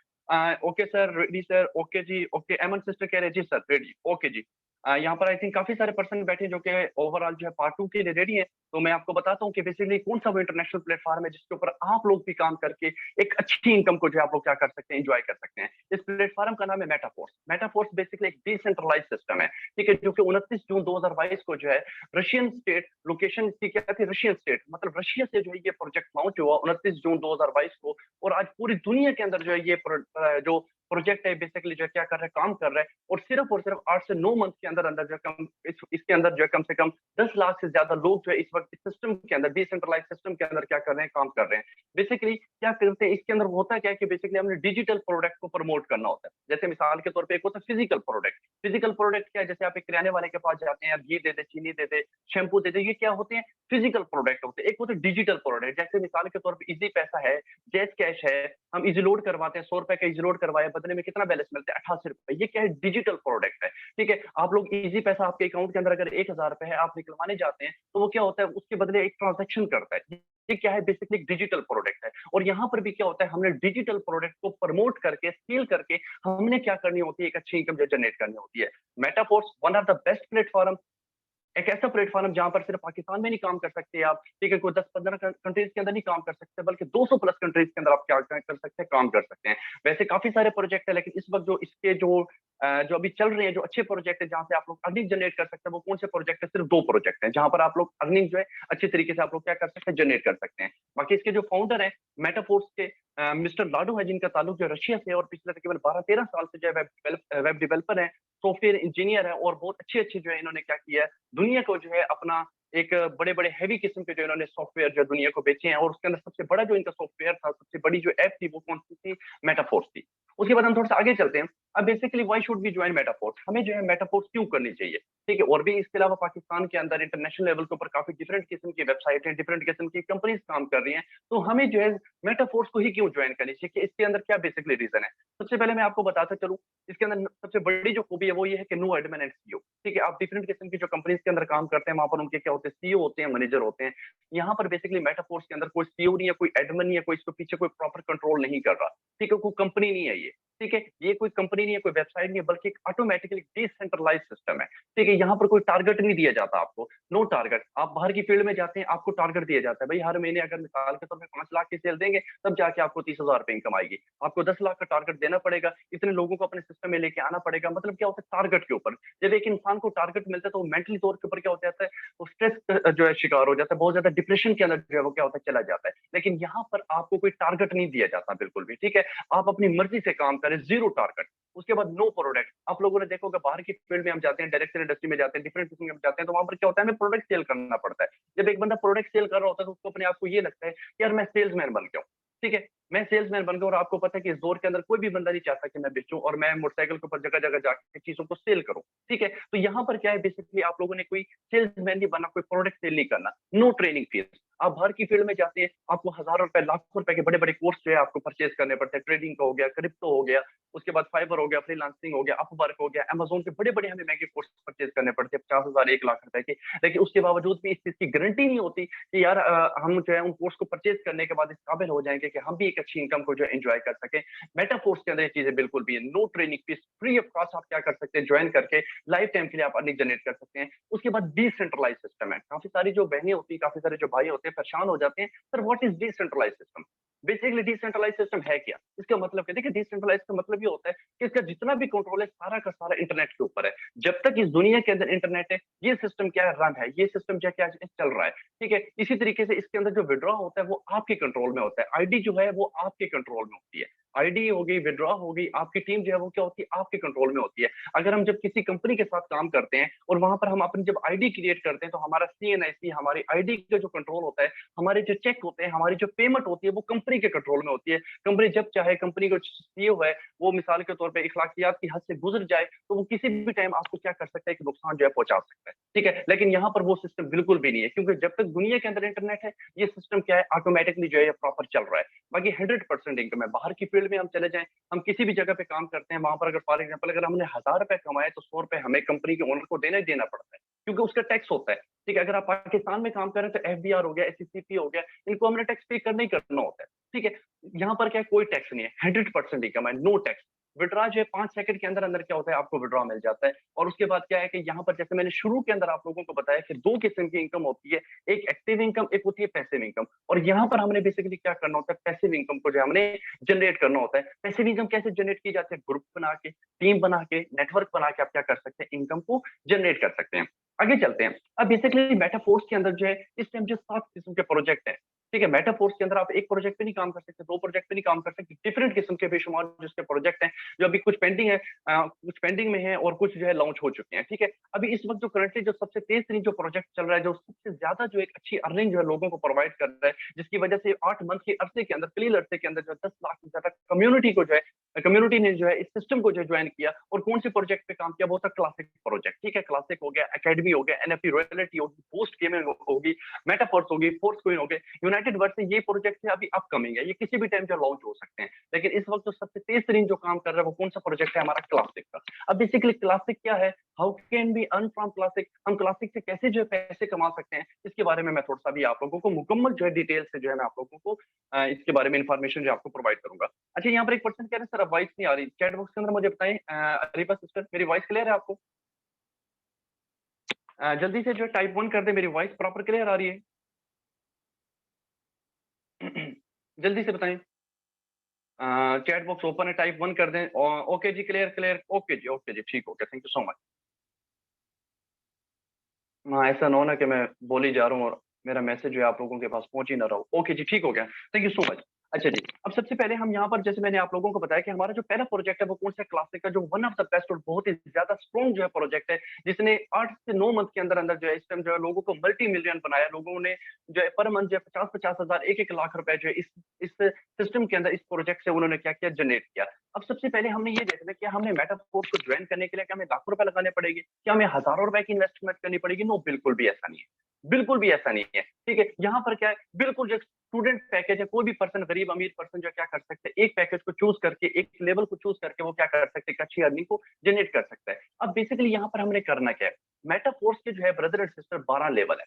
Okay sir, ready sir. Okay जी, ओके। एमन सिस्टर कह रहे हैं जी सर, रेडी। ओके जी। यहाँ पर आई थिंक काफी सारे पर्सन बैठे हैं जो कि ओवरऑल जो है पार्ट टू के लिए रेडी है। तो मैं आपको बताता हूँ कि बेसिकली कौन सा वो इंटरनेशनल प्लेटफॉर्म है जिसके ऊपर आप लोग भी काम करके एक अच्छी इनकम को जो है आप लोग क्या कर सकते हैं, एंजॉय कर सकते हैं। इस प्लेटफॉर्म का नाम है मेटाफोर्स। मेटाफोर्स बेसिकली एक डिसेंट्रलाइज सिस्टम है, ठीक है, जो कि 29 जून 2022 को जो है रशियन स्टेट, लोकेशन इसकी क्या थी, रशियन स्टेट, मतलब रशिया से जो है ये प्रोजेक्ट लॉन्च हुआ 29 जून 2022 को। और आज पूरी दुनिया के अंदर जो है ये जो प्रोजेक्ट है बेसिकली जो क्या कर रहा है, काम कर रहा है। और सिर्फ 8 से 9 मंथ के अंदर अंदर जो कम इसके अंदर जो है कम से कम 10 लाख से ज्यादा लोग जो है इस वक्त इस सिस्टम के अंदर, डिसेंट्रलाइज सिस्टम के अंदर क्या कर रहे हैं, काम कर रहे हैं। बेसिकली क्या करते हैं इसके अंदर, होता क्या है कि बेसिकली हमने डिजिटल प्रोडक्ट को प्रमोट करना होता है। जैसे मिसाल के तौर पर एक होता है फिजिकल प्रोडक्ट। फिजिकल प्रोडक्ट क्या है, जैसे आप एक किराने वाले के पास जाते हैं, घी दे दे, चीनी दे दे, शैम्पू दे दे, ये क्या होते हैं, फिजिकल प्रोडक्ट होते हैं। एक होते हैं डिजिटल प्रोडक्ट, जैसे मिसाल के तौर पर इजी पैसा है, जैज कैश है, हम इजी लोड करवाते हैं, 100 रुपए का इजी लोड करवाया, बदले में कितना बैलेंस मिलता है, 88 रुपए। ये क्या है, डिजिटल प्रोडक्ट है, ठीक है। आप लोग इजी पैसा आपके अकाउंट के अंदर अगर 1000 रुपए है, आप निकलवाने जाते हैं, तो वो क्या होता है, उसके बदले एक ट्रांजेक्शन करता है। ये क्या है, बेसिकली एक डिजिटल प्रोडक्ट है। और यहाँ पर भी क्या होता है, हमने डिजिटल प्रोडक्ट को प्रमोट करके, स्केल करके हमने क्या करनी होती है, एक अच्छी इनकम जनरेट करनी होती है। Metaforce one of the best platform, एक ऐसा प्लेटफॉर्म जहां पर सिर्फ पाकिस्तान में नहीं काम कर सकते आप, ठीक है, कोई 10-15 कंट्रीज के अंदर नहीं काम कर सकते, बल्कि 200 प्लस कंट्रीज के अंदर आप क्या कर सकते हैं, काम कर सकते हैं। वैसे काफी सारे प्रोजेक्ट है, लेकिन इस वक्त जो इसके जो अभी चल रहे हैं, जो अच्छे प्रोजेक्ट है जहां से आप लोग अर्निंग जनरेट कर सकते हैं, वो कौन से प्रोजेक्ट है, सिर्फ 2 प्रोजेक्ट है जहां पर आप लोग अर्निंग जो है अच्छे तरीके से आप लोग क्या कर सकते हैं, जनरेट कर सकते हैं। बाकी इसके जो फाउंडर है मेटाफोर्स के मिस्टर लाडो है, जिनका ताल्लुक जो रशिया से, और पिछले तकरीबन 12-13 साल से जो है वेब डेवलपर है, सॉफ्टवेयर इंजीनियर है, और बहुत अच्छे अच्छे जो है इन्होंने क्या किया है, दुनिया को जो है अपना एक बड़े बड़े हैवी किस्म के जो इन्होंने सॉफ्टवेयर जो दुनिया को बेचे हैं। और उसके अंदर सबसे बड़ा जो इनका सॉफ्टवेयर था, सबसे बड़ी जो ऐप थी, वो कौन सी थी, मेटाफोर्स थी। उसके बाद हम थोड़ा सा आगे चलते हैं। अब basically why should we join Metaforce, हमें जो है मेटाफोर्स क्यों करनी चाहिए, ठीक है। और भी इसके अलावा पाकिस्तान के अंदर इंटरनेशनल लेवल के ऊपर काफी डिफरेंट किस्म की वेबसाइट है, डिफरेंट किस्म की कंपनीज काम कर रही हैं, तो हमें जो है मेटाफोर्स को ही क्यों ज्वाइन करनी चाहिए, कि इसके अंदर क्या बेसिकली रीजन है। सबसे पहले मैं आपको बताता चलूं, इसके अंदर सबसे बड़ी जो खूबी है वो ये है कि नो एडमिन एंड सीईओ, ठीक है। आप डिफरेंट किस्म की जो कंपनीज के अंदर काम करते हैं, वहां पर उनके क्या होते हैं, सीईओ होते हैं, मैनेजर होते हैं। यहाँ पर बेसिकली मेटाफोर्स के अंदर कोई सीईओ नहीं है, कोई एडमिन नहीं है, कोई इसके पीछे कोई प्रॉपर कंट्रोल नहीं कर रहा, ठीक है, कोई कंपनी नहीं है ये, ठीक है। ये कोई कंपनी नहीं है, कोई वेबसाइट नहीं है, बल्कि एक ऑटोमेटिकली डिसेंट्रलाइज सिस्टम है, ठीक है। यहाँ पर कोई टारगेट नहीं दिया जाता आपको, नो टारगेट। आप बाहर की फील्ड में जाते हैं, आपको टारगेट दिया जाता है, भाई हर महीने अगर मिसाल के तौर पर 5 लाख की सेल देंगे, तब जाके आपको 30,000 रुपए इनकम आएगी। आपको 10 लाख का टारगेट देना पड़ेगा, इतने लोगों को अपने सिस्टम में लेके आना पड़ेगा। मतलब क्या होता है, टारगेट के ऊपर जब एक इंसान को टारगेट मिलता है, तो मेंटली तौर के ऊपर क्या हो जाता है, वो स्ट्रेस जो है शिकार हो जाता है, बहुत ज्यादा डिप्रेशन के अंदर जो है वो क्या होता है, चला जाता है। लेकिन यहाँ पर आपको कोई टारगेट नहीं दिया जाता बिल्कुल भी, ठीक है। आप अपनी मर्जी से काम करें, जीरो टारगेट। उसके बाद नो प्रोडक्ट। आप लोगों ने देखो कि बाहर की फील्ड में हम जाते हैं, डायरेक्ट इंडस्ट्री में जाते हैं, डिफरेंट किस्म में जाते हैं, तो वहां पर क्या होता है, हमें प्रोडक्ट सेल करना पड़ता है। जब एक बंदा प्रोडक्ट सेल कर रहा होता है, तो उसको अपने आप को ये लगता है कि यार मैं सेल्समैन बन गया हूँ, ठीक है, मैं सेल्समैन बन गया। और आपको पता है कि इस दौर के अंदर कोई भी बंदा नहीं चाहता कि मैं बेचूं और मैं मोटरसाइकिल के ऊपर जगह जगह जाकर चीजों को सेल करूं, ठीक है। तो यहाँ पर क्या है, बेसिकली आप लोगों ने कोई सेल्समैन नहीं बनना, कोई प्रोडक्ट सेल नहीं करना, नो ट्रेनिंग फीस। आप बाहर की फील्ड में जाते हैं, आपको हजारों रुपए, लाखों रुपए के बड़े बड़े कोर्स जो है आपको परचेज करने पड़ते हैं। ट्रेडिंग का हो गया, क्रिप्टो हो गया, उसके बाद फाइबर हो गया, फ्रीलांसिंग हो गया, अपवर्क हो गया, अमेज़न के बड़े बड़े हमें महंगे कोर्स परचेज करने पड़ते हैं, 50,000 1 लाख रुपए के। लेकिन उसके बावजूद भी इस चीज की गारंटी नहीं होती कि यार हम जो है उन कोर्स को परचेज करने के बाद इस काबिल हो जाएंगे कि हम भी एक अच्छी इनकम को जो है एंजॉय कर सके। मेटाफोर्स के अंदर ये चीजें बिल्कुल भी है, no training fees, free of cost. आप क्या कर सकते हैं, ज्वाइन करके लाइफ टाइम के लिए आप अर्निंग जनरेट कर सकते हैं। उसके बाद डिसेंट्रलाइज सिस्टम है। काफी सारी जो बहनें होती है, काफी सारे जो भाई होते हैं, परेशान हो जाते हैं, sir what is decentralize system. Basically decentralize system है क्या, इसका मतलब क्या, देखिए डिसेंट्रलाइज का मतलब ये होता है कि इसका जितना भी कंट्रोल है, सारा का सारा इंटरनेट के ऊपर है। जब तक इस दुनिया के अंदर इंटरनेट है, ये सिस्टम क्या है, रन है, ये सिस्टम क्या चल रहा है, ठीक है। इसी तरीके से इसके अंदर जो विड्रॉ होता है वो आपके कंट्रोल में होता है, आईडी जो है वो आपके कंट्रोल में होती है, आईडी होगी, विड्रॉ होगी, आपकी टीम जो है वो क्या होती है, आपके कंट्रोल में होती है। अगर हम जब किसी कंपनी के साथ काम करते हैं और वहां पर हम अपनी जब आईडी क्रिएट करते हैं, तो हमारा सीएनआईसी, हमारी आईडी का जो कंट्रोल होता है, हमारे जो चेक होते हैं, हमारी जो पेमेंट होती है, वो कंपनी के कंट्रोल में होती है। कंपनी जब चाहे, कंपनी को सीईओ है वो मिसाल के तौर पर इखलाकियात की हद से गुजर जाए, तो वो किसी भी टाइम आपको क्या कर सकता है कि नुकसान जो है पहुंचा सकता है, ठीक है। लेकिन यहाँ पर वो सिस्टम बिल्कुल भी नहीं है, क्योंकि जब तक दुनिया के अंदर इंटरनेट है, ये सिस्टम क्या है, ऑटोमेटिकली जो है प्रॉपर चल रहा है। बाकी 100% इनकम है। बाहर की फील्ड में हम चले जाएं, हम किसी भी जगह पे काम करते हैं, वहां पर अगर फॉर एग्जाम्पल अगर हमने 1000 रुपए कमाए तो 100 रुपए हमें कंपनी के ओनर को देना ही देना पड़ता है, क्योंकि उसका टैक्स होता है। ठीक है, अगर आप पाकिस्तान में काम कर रहे हैं तो एफबीआर हो गया, एससीसीपी हो गया, इनको हमने टैक्स पे करना ही करना होता है। ठीक है, यहाँ पर क्या कोई टैक्स नहीं है, 100% इनकम है, नो टैक्स। विड्रॉ जो है 5 सेकंड के अंदर अंदर क्या होता है, आपको विड्रॉ मिल जाता है। और उसके बाद क्या है कि यहाँ पर जैसे मैंने शुरू के अंदर आप लोगों को बताया कि 2 किस्म की इनकम होती है, एक एक्टिव इनकम, एक होती है पैसिव इनकम। और यहाँ पर हमने बेसिकली क्या करना होता है, पैसिव इनकम को जो हमने जनरेट करना होता है। पैसिव इनकम कैसे जनरेट की जाती है, ग्रुप बना के, टीम बना के, नेटवर्क बना के आप क्या कर सकते हैं, इनकम को जनरेट कर सकते हैं। आगे चलते हैं। अब बेसिकली मेटाफोर्स के अंदर जो है इस टाइम जो 7 किस्म के प्रोजेक्ट हैं। ठीक है, मेटाफोर्स के अंदर आप एक प्रोजेक्ट पे नहीं काम कर सकते, 2 प्रोजेक्ट पे नहीं काम कर सकते, डिफरेंट किस्म के बेशुमार जिसके प्रोजेक्ट हैं, जो अभी कुछ पेंडिंग है, कुछ पेंडिंग में है और कुछ जो है लॉन्च हो चुके हैं। ठीक है, अभी इस वक्त जो करंटली जो सबसे तेज तरीन जो प्रोजेक्ट चल रहा है, जो सबसे ज्यादा जो एक अच्छी अर्निंग जो है लोगों को प्रोवाइड कर रहा है, जिसकी वजह से 8 मंथ के अरसे के अंदर, क्लियर अरसे के अंदर जो 10 लाख से ज्यादा कम्युनिटी को जो है, कम्युनिटी ने जो है इस सिस्टम को जो ज्वाइन किया। और कौन से प्रोजेक्ट पे काम किया, वो था क्लासिक प्रोजेक्ट। ठीक है, क्लासिक हो गया, एकेडमी हो गया, एनएफटी रॉयल्टी होगी, पोस्ट गेमिंग होगी, मेटाफोर्स होगी, फोर्स कोइन हो गए, यूनाइटेड वर्ड से ये प्रोजेक्ट है अभी अपकमिंग है, ये किसी भी टाइम जो लॉन्च हो सकते हैं। लेकिन इस वक्त जो सबसे तेज तरीन जो काम कर रहा है वो कौन सा प्रोजेक्ट है, हमारा क्लासिक का। अब बेसिकली क्लासिक क्या है, how can be earn from classic, हम क्लासिक से कैसे जो है पैसे कमा सकते हैं, इसके बारे में मैं थोड़ा सा भी आप लोगों को मुकम्मल जो है डिटेल से जो है मैं आप लोगों को इसके बारे में इंफॉर्मेशन जो आपको प्रोवाइड करूंगा। अच्छा, यहाँ पर एक पर्सन कह रहे हैं सर अब वॉइस नहीं आ रही, चैट बॉक्स के अंदर मुझे बताएं, अरीबा सिस्टर मेरी वॉइस क्लियर है आपको? जल्दी से जो है टाइप 1 कर दे, मेरी वॉइस प्रॉपर क्लियर आ रही है? जल्दी से बताएं। चैट बॉक्स ओपन है, टाइप 1 कर दें। ओके जी, क्लियर क्लियर, ओके जी, ठीक हो गया, थैंक यू सो मच। हाँ, ऐसा ना हो ना कि मैं बोल ही जा रहा हूँ और मेरा मैसेज जो है आप लोगों के पास पहुंच ही ना रहा हो। ओके जी, ठीक हो गया, थैंक यू सो मच। अच्छा जी, अब सबसे पहले हम यहाँ पर जैसे मैंने आप लोगों को बताया कि हमारा जो पहला प्रोजेक्ट है वो कौन सा क्लासिक का, जो वन ऑफ द बेस्ट और बहुत ही ज्यादा स्ट्रॉन्ग जो है प्रोजेक्ट है, जिसने 8 से 9 मंथ के अंदर अंदर जो है इस टाइम जो है लोगों को मल्टी मिलियन बनाया। लोगों ने जो है पर मंथ जो है 50-50 हजार, 1-1 लाख रुपए जो है इस सिस्टम के अंदर, इस प्रोजेक्ट से उन्होंने क्या किया, जनरेट किया। अब सबसे पहले हमने ये देखना कि हमें मेटाफोर्स को ज्वाइन करने के लिए क्या हमें लाखों रुपए लगाने पड़ेंगे, क्या हमें हजारों रुपए की इन्वेस्टमेंट करनी पड़ेगी? नो, बिल्कुल भी ऐसा नहीं है, बिल्कुल भी ऐसा नहीं है। ठीक है, यहाँ पर क्या है, बिल्कुल जो स्टूडेंट पैकेज है, कोई भी पर्सन, गरीब अमीर पर्सन जो क्या कर सकते हैं, एक पैकेज को चूज करके, एक लेवल को चूज करके वो क्या कर सकते हैं, अच्छी अर्निंग को जनरेट कर सकता है। अब बेसिकली यहाँ पर हमने करना क्या है, मेटाफोर्स के जो है ब्रदर एंड सिस्टर 12 लेवल है।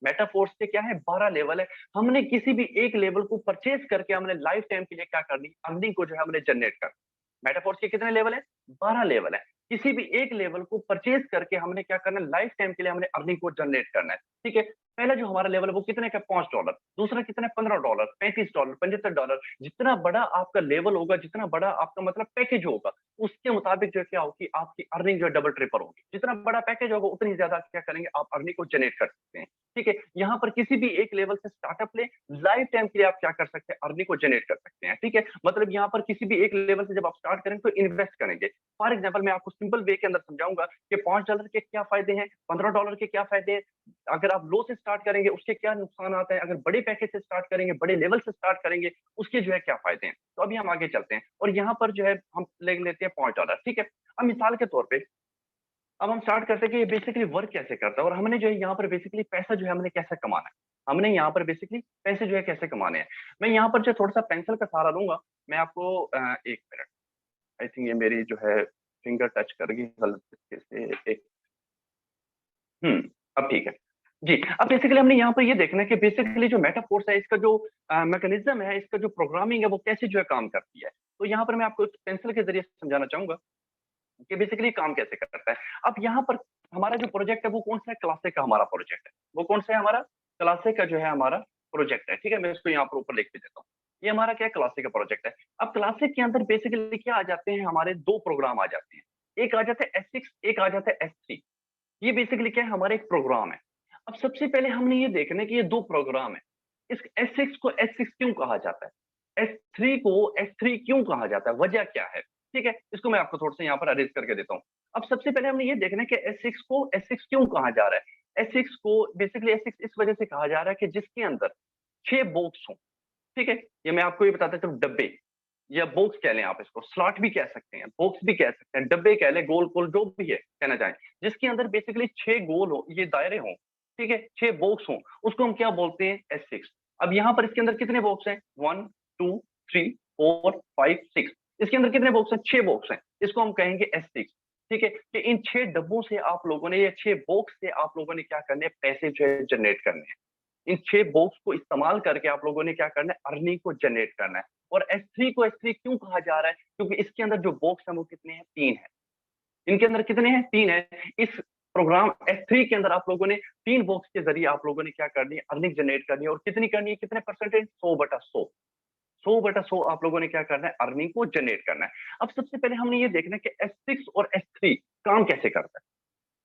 मेटाफोर्स के क्या है, 12 लेवल है। हमने किसी भी एक लेवल को परचेज करके हमने लाइफ टाइम के लिए क्या करनी, अर्निंग को जो है हमने जनरेट कर। मेटाफोर्स के कितने लेवल है, 12 लेवल है। किसी भी एक लेवल को परचेज करके हमने क्या करना है, लाइफ टाइम के लिए हमने अर्निंग को जनरेट करना है। ठीक है, पहला जो हमारा लेवल है वो कितने का, $5, दूसरा कितना, $15, $35, $75। जितना बड़ा आपका लेवल होगा, जितना बड़ा आपका मतलब पैकेज होगा, उसके मुताबिक जो क्या होगी, आपकी अर्निंग जो है डबल ट्रिपल होगी। जितना बड़ा पैकेज होगा उतनी ज्यादा क्या करेंगे, आप अर्निंग को जनरेट कर सकते हैं। ठीक है, यहाँ पर किसी भी एक लेवल से स्टार्टअप ले, लाइफ टाइम के लिए आप क्या कर सकते हैं, अर्निंग को जनरेट कर सकते हैं। ठीक है, मतलब यहाँ पर किसी भी एक लेवल से जब आप स्टार्ट करेंगे तो इन्वेस्ट करेंगे। फॉर एग्जाम्पल मैं आपको सिंपल वे के अंदर समझाऊंगा कि $5 के क्या फायदे हैं, $15 के क्या फायदे हैं, अगर आप लो से स्टार्ट करेंगे उसके क्या नुकसान आते हैं, अगर बड़े पैकेज से स्टार्ट करेंगे, बड़े लेवल से स्टार्ट करेंगे, उसके जो है क्या फायदे हैं। तो अभी हम आगे चलते हैं और यहाँ पर जो है हम ले लेते हैं $5। ठीक है, अब मिसाल के तौर पे अब हम स्टार्ट करते हैं कि ये बेसिकली वर्क कैसे करता है और हमने जो है यहाँ पर बेसिकली पैसा जो है हमने कैसे कमाना है। हमने यहाँ पर बेसिकली पैसे जो है कैसे कमाने हैं। मैं यहाँ पर जो थोड़ा सा पेंसिल का सहारा लूंगा, मैं आपको 1 मिनट, आई थिंक ये मेरी जो है फिंगर टच कर गई गलत तरीके से, एक अब ठीक है जी। अब बेसिकली हमने यहाँ पर ये देखना है कि बेसिकली जो मेटाफोर्स है, इसका जो मैकेनिज्म है, इसका जो प्रोग्रामिंग है वो कैसे जो है काम करती है। तो यहाँ पर मैं आपको पेंसिल के जरिए समझाना चाहूंगा कि बेसिकली काम कैसे करता है। अब यहाँ पर हमारा जो प्रोजेक्ट है वो कौन सा है, क्लासिक का हमारा प्रोजेक्ट है। वो कौन सा है, हमारा क्लासिक का जो है हमारा प्रोजेक्ट है। ठीक है, मैं इसको यहाँ पर ऊपर लिख के देता हूँ। ये हमारा क्या क्लासिक का प्रोजेक्ट है। अब क्लासिक के अंदर बेसिकली क्या आ जाते हैं, हमारे 2 प्रोग्राम आ जाते हैं। एक आ जाता है S6, एक आ जाता है S3। ये बेसिकली क्या है, हमारा एक प्रोग्राम है। अब सबसे पहले हमने ये देखना है कि ये 2 प्रोग्राम है, इस S6 को S6 क्यों कहा जाता है, S3 को S3 क्यों कहा जाता है, वजह क्या है। ठीक है, इसको मैं आपको थोड़ा सा यहाँ पर अरेंज करके देता हूँ। अब सबसे पहले हमने ये देखना है कि S6 को S6 क्यों कहा जा रहा है। S6 को बेसिकली S6 इस वजह से कहा जा रहा है कि जिसके अंदर 6 बॉक्स हों। ठीक है, ये मैं आपको ये बताता हूँ, डब्बे या बॉक्स कह लें, आप इसको स्लॉट भी कह सकते हैं, बॉक्स भी कह सकते हैं, डब्बे कह लें, गोल गोल जो भी है कहना चाहें, जिसके अंदर बेसिकली 6 गोल हो, ये दायरे हों। ठीक है, 6 बॉक्स हों, उसको हम क्या बोलते हैं, S6। अब यहाँ पर इसके अंदर कितने बॉक्स हैं, 1 2 3 4 5 6। इसके अंदर कितने बॉक्स हैं? 6 बॉक्स हैं। इसको हम कहेंगे S6। ठीक है, कि इन 6 डब्बों से आप लोगों ने, या 6 बॉक्स से आप लोगों ने क्या करने हैं? पैसे जो है जनरेट करने हैं। इन 6 बॉक्स को इस्तेमाल करके आप लोगों ने क्या करना है? अर्निंग को जनरेट करना है। और S3 को S3 क्यों कहा जा रहा है? क्योंकि इसके अंदर जो बॉक्स है वो कितने हैं? 3 है। इनके अंदर कितने हैं? 3 है। इस प्रोग्राम S3 के अंदर आप लोगों ने 3 बॉक्स के जरिए आप लोगों ने क्या करनी है? अर्निंग जनरेट करनी है। और कितनी करनी है? कितने परसेंटेज? 100/100। 100/100 आप लोगों ने क्या करना है? अर्निंग को जनरेट करना है। अब सबसे पहले हमने ये देखना है कि S6 और S3 काम कैसे करता है।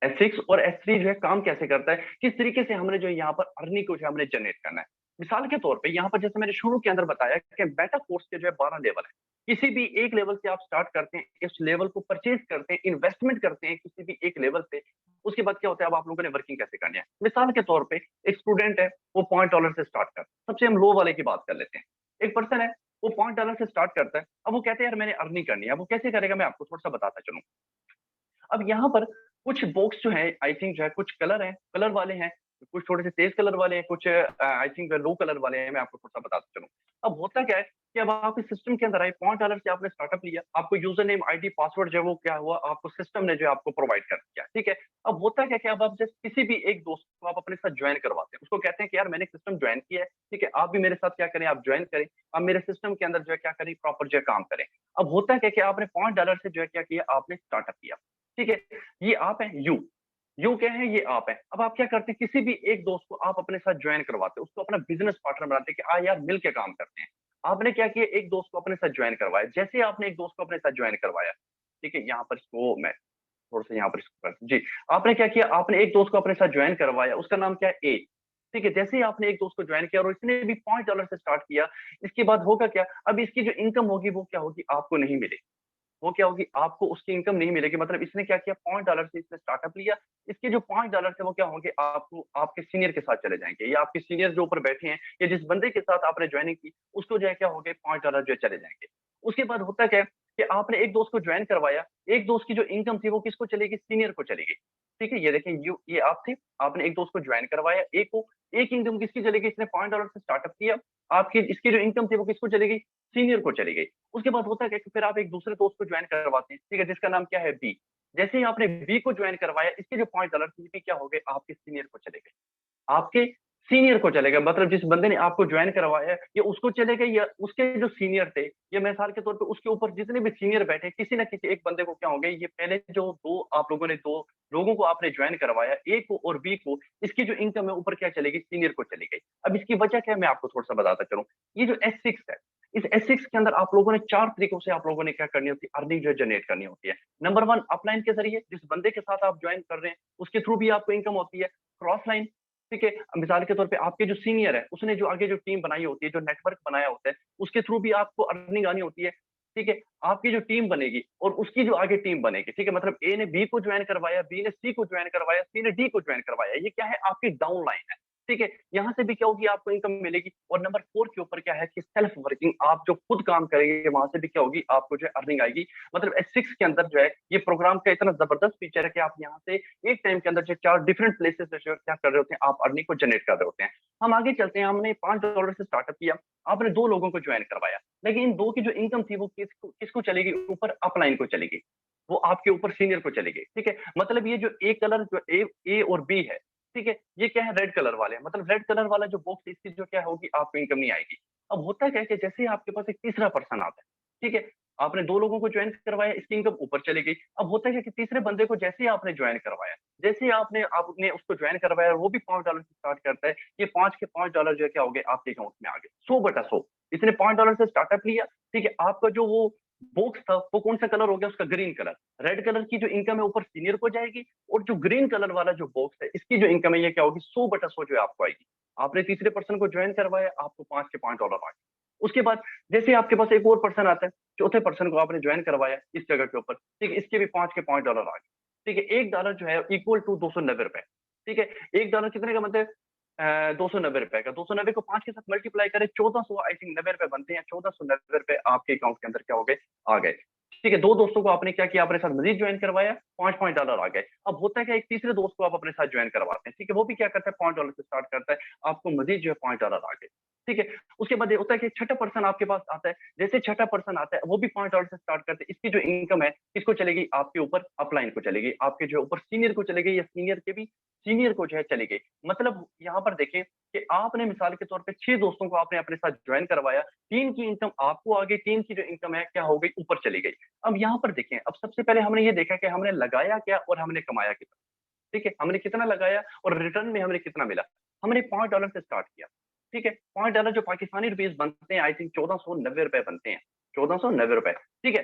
S6 और S3 जो है काम कैसे करता है, किस तरीके से हमने जो है यहाँ पर अर्निंग को जो है हमने जनरेट करना है। मिसाल के तौर पे यहाँ पर जैसे मैंने शुरू के अंदर बताया कि बेटा कोर्स के जो है 12 लेवल है। किसी भी एक लेवल से आप स्टार्ट करते हैं, इस लेवल को परचेज करते हैं, इन्वेस्टमेंट करते हैं किसी भी एक लेवल से। उसके बाद क्या होता है? अब आप लोगों ने वर्किंग कैसे करनी है। मिसाल के तौर पे एक स्टूडेंट है, वो $0.5 से स्टार्ट करता है। सबसे हम लो वाले की बात कर लेते हैं। एक पर्सन है, वो $0.5 से स्टार्ट करता है। अब वो कहते हैं यार मैंने अर्निंग करनी है। अब वो कैसे करेगा, मैं आपको थोड़ा सा बताता चलूँ। अब यहाँ पर कुछ बॉक्स जो है आई थिंक जो है कुछ कलर हैं, कलर वाले हैं, कुछ थोड़े से तेज कलर वाले हैं, कुछ आई थिंक लो कलर वाले हैं। मैं आपको थोड़ा सा बताता चलूँ। अब होता क्या है कि अब आप इस सिस्टम के अंदर आए, $0.5 से आपने स्टार्टअप लिया, आपको यूजर नेम आईडी पासवर्ड जो है वो क्या हुआ, आपको सिस्टम ने जो है आपको प्रोवाइड कर दिया। ठीक है, अब होता क्या कि अब आप जैसे किसी भी एक दोस्त को आप अपने साथ ज्वाइन करवाते हैं, उसको कहते हैं कि यार मैंने सिस्टम ज्वाइन किया है, ठीक है, आप भी मेरे साथ क्या करें, आप ज्वाइन करें, आप मेरे सिस्टम के अंदर जो है क्या करें, प्रॉपर जो है काम करें। अब होता क्या कि आपने $0.5 से जो है क्या किया, आपने स्टार्टअप किया। ठीक है, ये आप है यू क्या है, ये आप है। अब आप क्या करते हैं, किसी भी एक दोस्त को आप अपने साथ ज्वाइन करवाते हैं, उसको अपना बिजनेस पार्टनर बनाते हैं कि आ यार मिल के काम करते हैं। आपने क्या किया, एक दोस्त को अपने साथ ज्वाइन करवाया। जैसे ही आपने एक दोस्त को अपने साथ ज्वाइन करवाया, ठीक है, यहाँ पर इसको मैं थोड़ा सा यहाँ पर इसको जी, आपने क्या किया, आपने एक दोस्त को अपने साथ ज्वाइन करवाया, उसका नाम क्या है? ए। ठीक है, जैसे ही आपने एक दोस्त को ज्वाइन किया और इसने भी $0.5 से स्टार्ट किया, इसके बाद होगा क्या, अब इसकी जो इनकम होगी वो क्या होगी, आपको नहीं मिलेगी। वो क्या होगी, आपको उसकी इनकम नहीं मिलेगी। मतलब इसने क्या किया, $0.5 से इसने स्टार्टअप लिया, इसके जो $0.5 थे वो क्या होंगे, आपको आपके सीनियर के साथ चले जाएंगे, या आपके सीनियर जो ऊपर बैठे हैं, या जिस बंदे के साथ आपने ज्वाइनिंग की, उसको जो है क्या हो गए, $0.5 जो है चले जाएंगे। उसके बाद होता क्या है कि आपने एक दोस्त को ज्वाइन करवाया, एक दोस्त की जो इनकम थी वो किसको चलेगी, सीनियर को चलेगी। ठीक है, ये देखें, ये आप थे, आपने एक दोस्त को ज्वाइन करवाया, एक को, एक इनकम किसकी चलेगी, इसने $0.5 से स्टार्टअप किया, आपकी इसकी जो इनकम थी वो किसको चलेगी, सीनियर को चली गई। उसके बाद होता है कि फिर आप एक दूसरे दोस्त को ज्वाइन करवाते हैं, ठीक है, जिसका नाम क्या है, बी। जैसे ही आपने बी को ज्वाइन करवाया, इसके जो $0.5 थे, ये क्या हो गए, आपके सीनियर को चले गए। आपके सीनियर को चले गए, मतलब जिस बंदे ने आपको ज्वाइन करवाया, ये उसको चले गए, या उसके जो सीनियर थे, या मिसाल के तौर पे उसके ऊपर जितने भी सीनियर बैठे, किसी ना किसी एक बंदे को क्या हो गए, ये पहले जो दो आप लोगों ने, दो लोगों को आपने ज्वाइन करवाया, ए को और बी को, इसकी जो इनकम है ऊपर क्या चलेगी, सीनियर को चली गई। अब इसकी वजह क्या है, मैं आपको थोड़ा सा बताता चलूं। ये जो S6 है, इस S6 के अंदर आप लोगों ने 4 तरीकों से आप लोगों ने क्या करनी होती है, अर्निंग जो है जनरेट करनी होती है। नंबर 1, अपलाइन के जरिए, जिस बंदे के साथ आप ज्वाइन कर रहे हैं उसके थ्रू भी आपको इनकम होती है। क्रॉस लाइन, ठीक है, मिसाल के तौर पे आपके जो सीनियर है, उसने जो आगे जो टीम बनाई होती है, जो नेटवर्क बनाया होता है, उसके थ्रू भी आपको अर्निंग आनी होती है। ठीक है, आपकी जो टीम बनेगी और उसकी जो आगे टीम बनेगी, ठीक है, मतलब ए ने बी को ज्वाइन करवाया, बी ने सी को ज्वाइन करवाया, सी ने डी को ज्वाइन करवाया, ये क्या है, आपकी डाउन लाइन है। ठीक है, यहाँ से भी क्या होगी, आपको इनकम मिलेगी। और नंबर 4 के ऊपर क्या है कि सेल्फ वर्किंग, आप जो खुद काम करेंगे, वहां से भी क्या होगी, आपको जो है अर्निंग आएगी। मतलब S6 के अंदर जो है, ये प्रोग्राम का इतना जबरदस्त फीचर है कि आप यहाँ से एक टाइम के अंदर जो 4 डिफरेंट प्लेसेस जो क्या कर रहे होते हैं, आप अर्निंग को जनरेट कर रहे होते हैं। हम आगे चलते हैं, हमने $5 से स्टार्टअप किया, आपने 2 लोगों को ज्वाइन करवाया, लेकिन इन 2 की जो इनकम थी वो किसको किसको चलेगी, ऊपर अपलाइन को चलेगी, वो आपके ऊपर सीनियर को चलेगी। ठीक है, मतलब ये जो ए कलर, जो ए और बी है, ठीक है, ये क्या है, रेड कलर वाले हैं। मतलब रेड कलर वाला जो बॉक्स है, इसकी जो क्या होगी, आपको इनकम नहीं आएगी। अब होता क्या है कि जैसे ही आपके पास एक तीसरा पर्सन आता है, ठीक है, आपने 2 लोगों को ज्वाइन करवाया, इसकी इनकम ऊपर चली गई। अब होता है कि तीसरे बंदे को जैसे ही आपने ज्वाइन करवाया, जैसे ही आपने उसको ज्वाइन करवाया, वो भी $5 से स्टार्ट करता है, ये 5 के $5 जो है क्या हो गए, आपके अकाउंट में आ गए, 100/100। इसने $5 से स्टार्टअप लिया, ठीक है, आपका जो वो बॉक्स था वो कौन सा कलर हो गया, उसका ग्रीन कलर। रेड कलर की जो इनकम है ऊपर सीनियर को जाएगी, और जो ग्रीन कलर वाला जो बॉक्स है, इसकी जो इनकम है ये क्या होगी, 100/100 जो है आपको आएगी। आपने तीसरे पर्सन को ज्वाइन करवाया, आपको 5 के $5 आ गए। उसके बाद जैसे आपके पास एक और पर्सन आता है, चौथे पर्सन को आपने ज्वाइन करवाया इस जगह के ऊपर, ठीक है, इसके भी 5 के $5 आ गए। ठीक है, $1 जो है इक्वल टू ₹290। ठीक है, $1 कितने का मतलब, ₹290 का, 290 को 5 के साथ मल्टीप्लाई करें, 1400 आई थिंक 90 रुपए बनते हैं, 1490 आपके अकाउंट के अंदर क्या हो गए, आ गए। ठीक है, 2 दोस्तों को आपने क्या किया, अपने साथ मजीद ज्वाइन करवाया, $5 आ गए। अब होता है कि एक तीसरे दोस्त को आप अपने साथ ज्वाइन करवाते हैं, ठीक है, वो भी क्या करता है, $5 से स्टार्ट करता है, आपको मजीद जो है $5 आ गए। ठीक है। उसके बाद ये होता है कि छठा पर्सन आपके पास आता है, जैसे छठा पर्सन आता है वो भी $5 से स्टार्ट करते हैं। इसकी जो इनकम है किसको चलेगी, आपके ऊपर अपलाइन को चलेगी, आपके जो ऊपर सीनियर को चलेगी, या सीनियर के भी सीनियर को जो है चली गई। मतलब यहाँ पर देखें कि आपने मिसाल के तौर पे 6 दोस्तों को आपने अपने साथ ज्वाइन करवाया, 3 की इनकम आपको आ गई, 3 की जो इनकम है क्या हो गई, ऊपर चली गई। अब यहाँ पर देखें, अब सबसे पहले हमने ये देखा कि हमने लगाया क्या और हमने कमाया कितना। ठीक है, हमने कितना लगाया और रिटर्न में हमें कितना मिला। हमने $5 से स्टार्ट किया। ठीक है, $5 जो पाकिस्तानी रुपीज बनते हैं, आई थिंक 1490 रुपए बनते हैं, 1490 रुपए। ठीक है,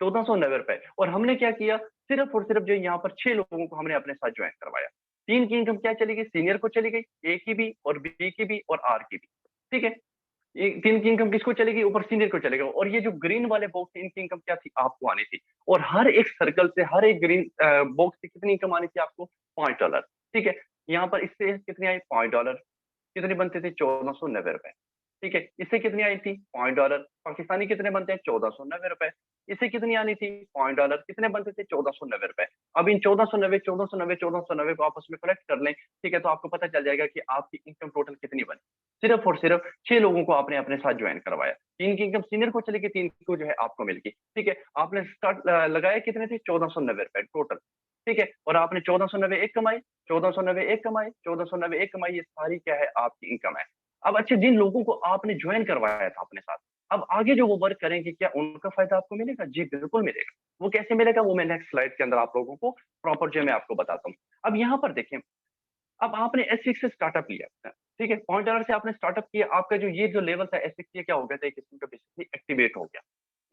1490 रुपए। और हमने क्या किया, सिर्फ और सिर्फ जो यहाँ पर 6 लोगों को हमने अपने साथ ज्वाइन करवाया। 3 की इनकम क्या चली गई, सीनियर को चली गई, ए की भी और बी की भी और आर की भी। ठीक है, ये 3 की इनकम किसको चलेगी, ऊपर सीनियर को चलेगा। और ये जो ग्रीन वाले बॉक्स, इनकी इनकम क्या थी, आपको आनी थी। और हर एक सर्कल से, हर एक ग्रीन बॉक्स से कितनी इनकम आनी थी आपको, $5। ठीक है, यहाँ पर इससे कितनी आई, $5। कितने बनते थे, 1490 रुपए। ठीक है, इससे कितनी आई थी, $5। पाकिस्तानी कितने बनते हैं, 1490 रुपए। इससे कितनी आनी थी, $5। कितने बनते थे, 1490 रुपए। अब इन 1490, 1490, 1490 को आपस में कलेक्ट कर लें, ठीक है, तो आपको पता चल जाएगा कि आपकी इनकम टोटल कितनी बनी। सिर्फ और सिर्फ 6 लोगों को आपने अपने साथ ज्वाइन करवाया, 3 की इनकम सीनियर को चली गई, 3 को जो है आपको मिल गई। ठीक है, आपने स्टार्ट लगाया कितने थे, 1490 रुपए टोटल। ठीक है, और आपने 1490 एक कमाई, 1490 एक कमाई, 1490 एक कमाई, ये सारी क्या है, आपकी इनकम है। अब अच्छे, जिन लोगों को आपने ज्वाइन करवाया था अपने साथ, अब आगे जो वो वर्क करेंगे, क्या उनका फायदा आपको मिलेगा, जी बिल्कुल मिलेगा। वो कैसे मिलेगा, वो मैं नेक्स्ट स्लाइड के अंदर आप लोगों को प्रॉपर जो है मैं आपको बताता हूँ। अब यहाँ पर देखें, अब आपने एस6 से स्टार्टअप लिया, ठीक है, $5 से आपने स्टार्टअप किया, आपका जो ये जो लेवल था एस6, ये क्या हो गया था, एक किस्म का बेसिकली एक्टिवेट हो गया।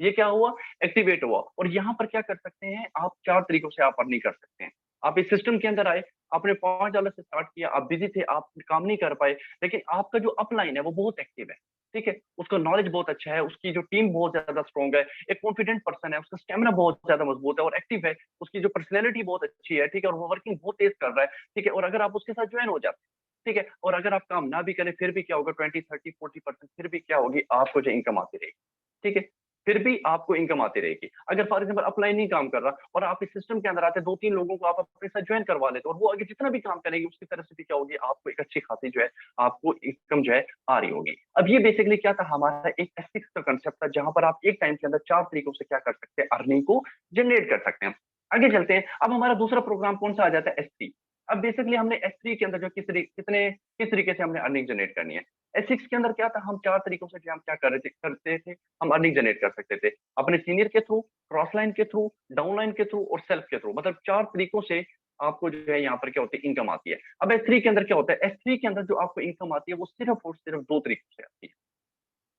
ये क्या हुआ, एक्टिवेट हुआ। और यहाँ पर क्या कर सकते हैं आप, 4 तरीकों से आप अर्निंग कर सकते हैं। आप इस सिस्टम के अंदर आए, आपने $5 से स्टार्ट किया, आप बिजी थे, आप काम नहीं कर पाए, लेकिन आपका जो अपलाइन है वो बहुत एक्टिव है। ठीक है, उसका नॉलेज बहुत अच्छा है, उसकी जो टीम बहुत ज्यादा स्ट्रॉन्ग है, एक कॉन्फिडेंट पर्सन है, उसका स्टेमिना बहुत ज्यादा मजबूत है और एक्टिव है, उसकी जो पर्सनैलिटी बहुत अच्छी है। ठीक है, और वो वर्किंग बहुत तेज कर रहा है। ठीक है, और अगर आप उसके साथ ज्वाइन हो जाते हैं, ठीक है, और अगर आप काम ना भी करें फिर भी क्या होगा, 20, 30, 40% फिर भी क्या होगी, आपको जो इनकम आती रहेगी। ठीक है, फिर भी आपको इनकम आती रहेगी। अगर फॉर एग्जाम्पल अपलाइन नहीं काम कर रहा और आप इस सिस्टम के अंदर आते, 2-3 लोगों को आप अपने साथ ज्वाइन करवा लेते, और वो आगे जितना भी काम करेंगे उसकी तरफ से भी क्या होगी, आपको एक अच्छी खासी जो है आपको इनकम जो है आ रही होगी। अब ये बेसिकली क्या था, हमारा एक एथिक्स का कंसेप्ट था, जहां पर आप एक टाइम के अंदर 4 तरीकों से क्या कर सकते हैं, अर्निंग को जनरेट कर सकते हैं। आगे चलते हैं, अब हमारा दूसरा प्रोग्राम कौन सा आ जाता है, S3। अब बेसिकली हमने S3 के अंदर जो किस तरीके से हमने अर्निंग जनरेट करनी है। S6 के अंदर क्या था, हम 4 तरीकों से जो हम क्या करते थे, हम अर्निंग जनरेट कर सकते थे, अपने सीनियर के थ्रू, क्रॉस लाइन के थ्रू, डाउन लाइन के थ्रू और सेल्फ के थ्रू। मतलब 4 तरीकों से आपको जो है यहाँ पर क्या होती है, इनकम आती है। अब S3 के अंदर क्या होता है, S3 के अंदर जो आपको इनकम आती है वो सिर्फ और सिर्फ 2 तरीकों से आती है,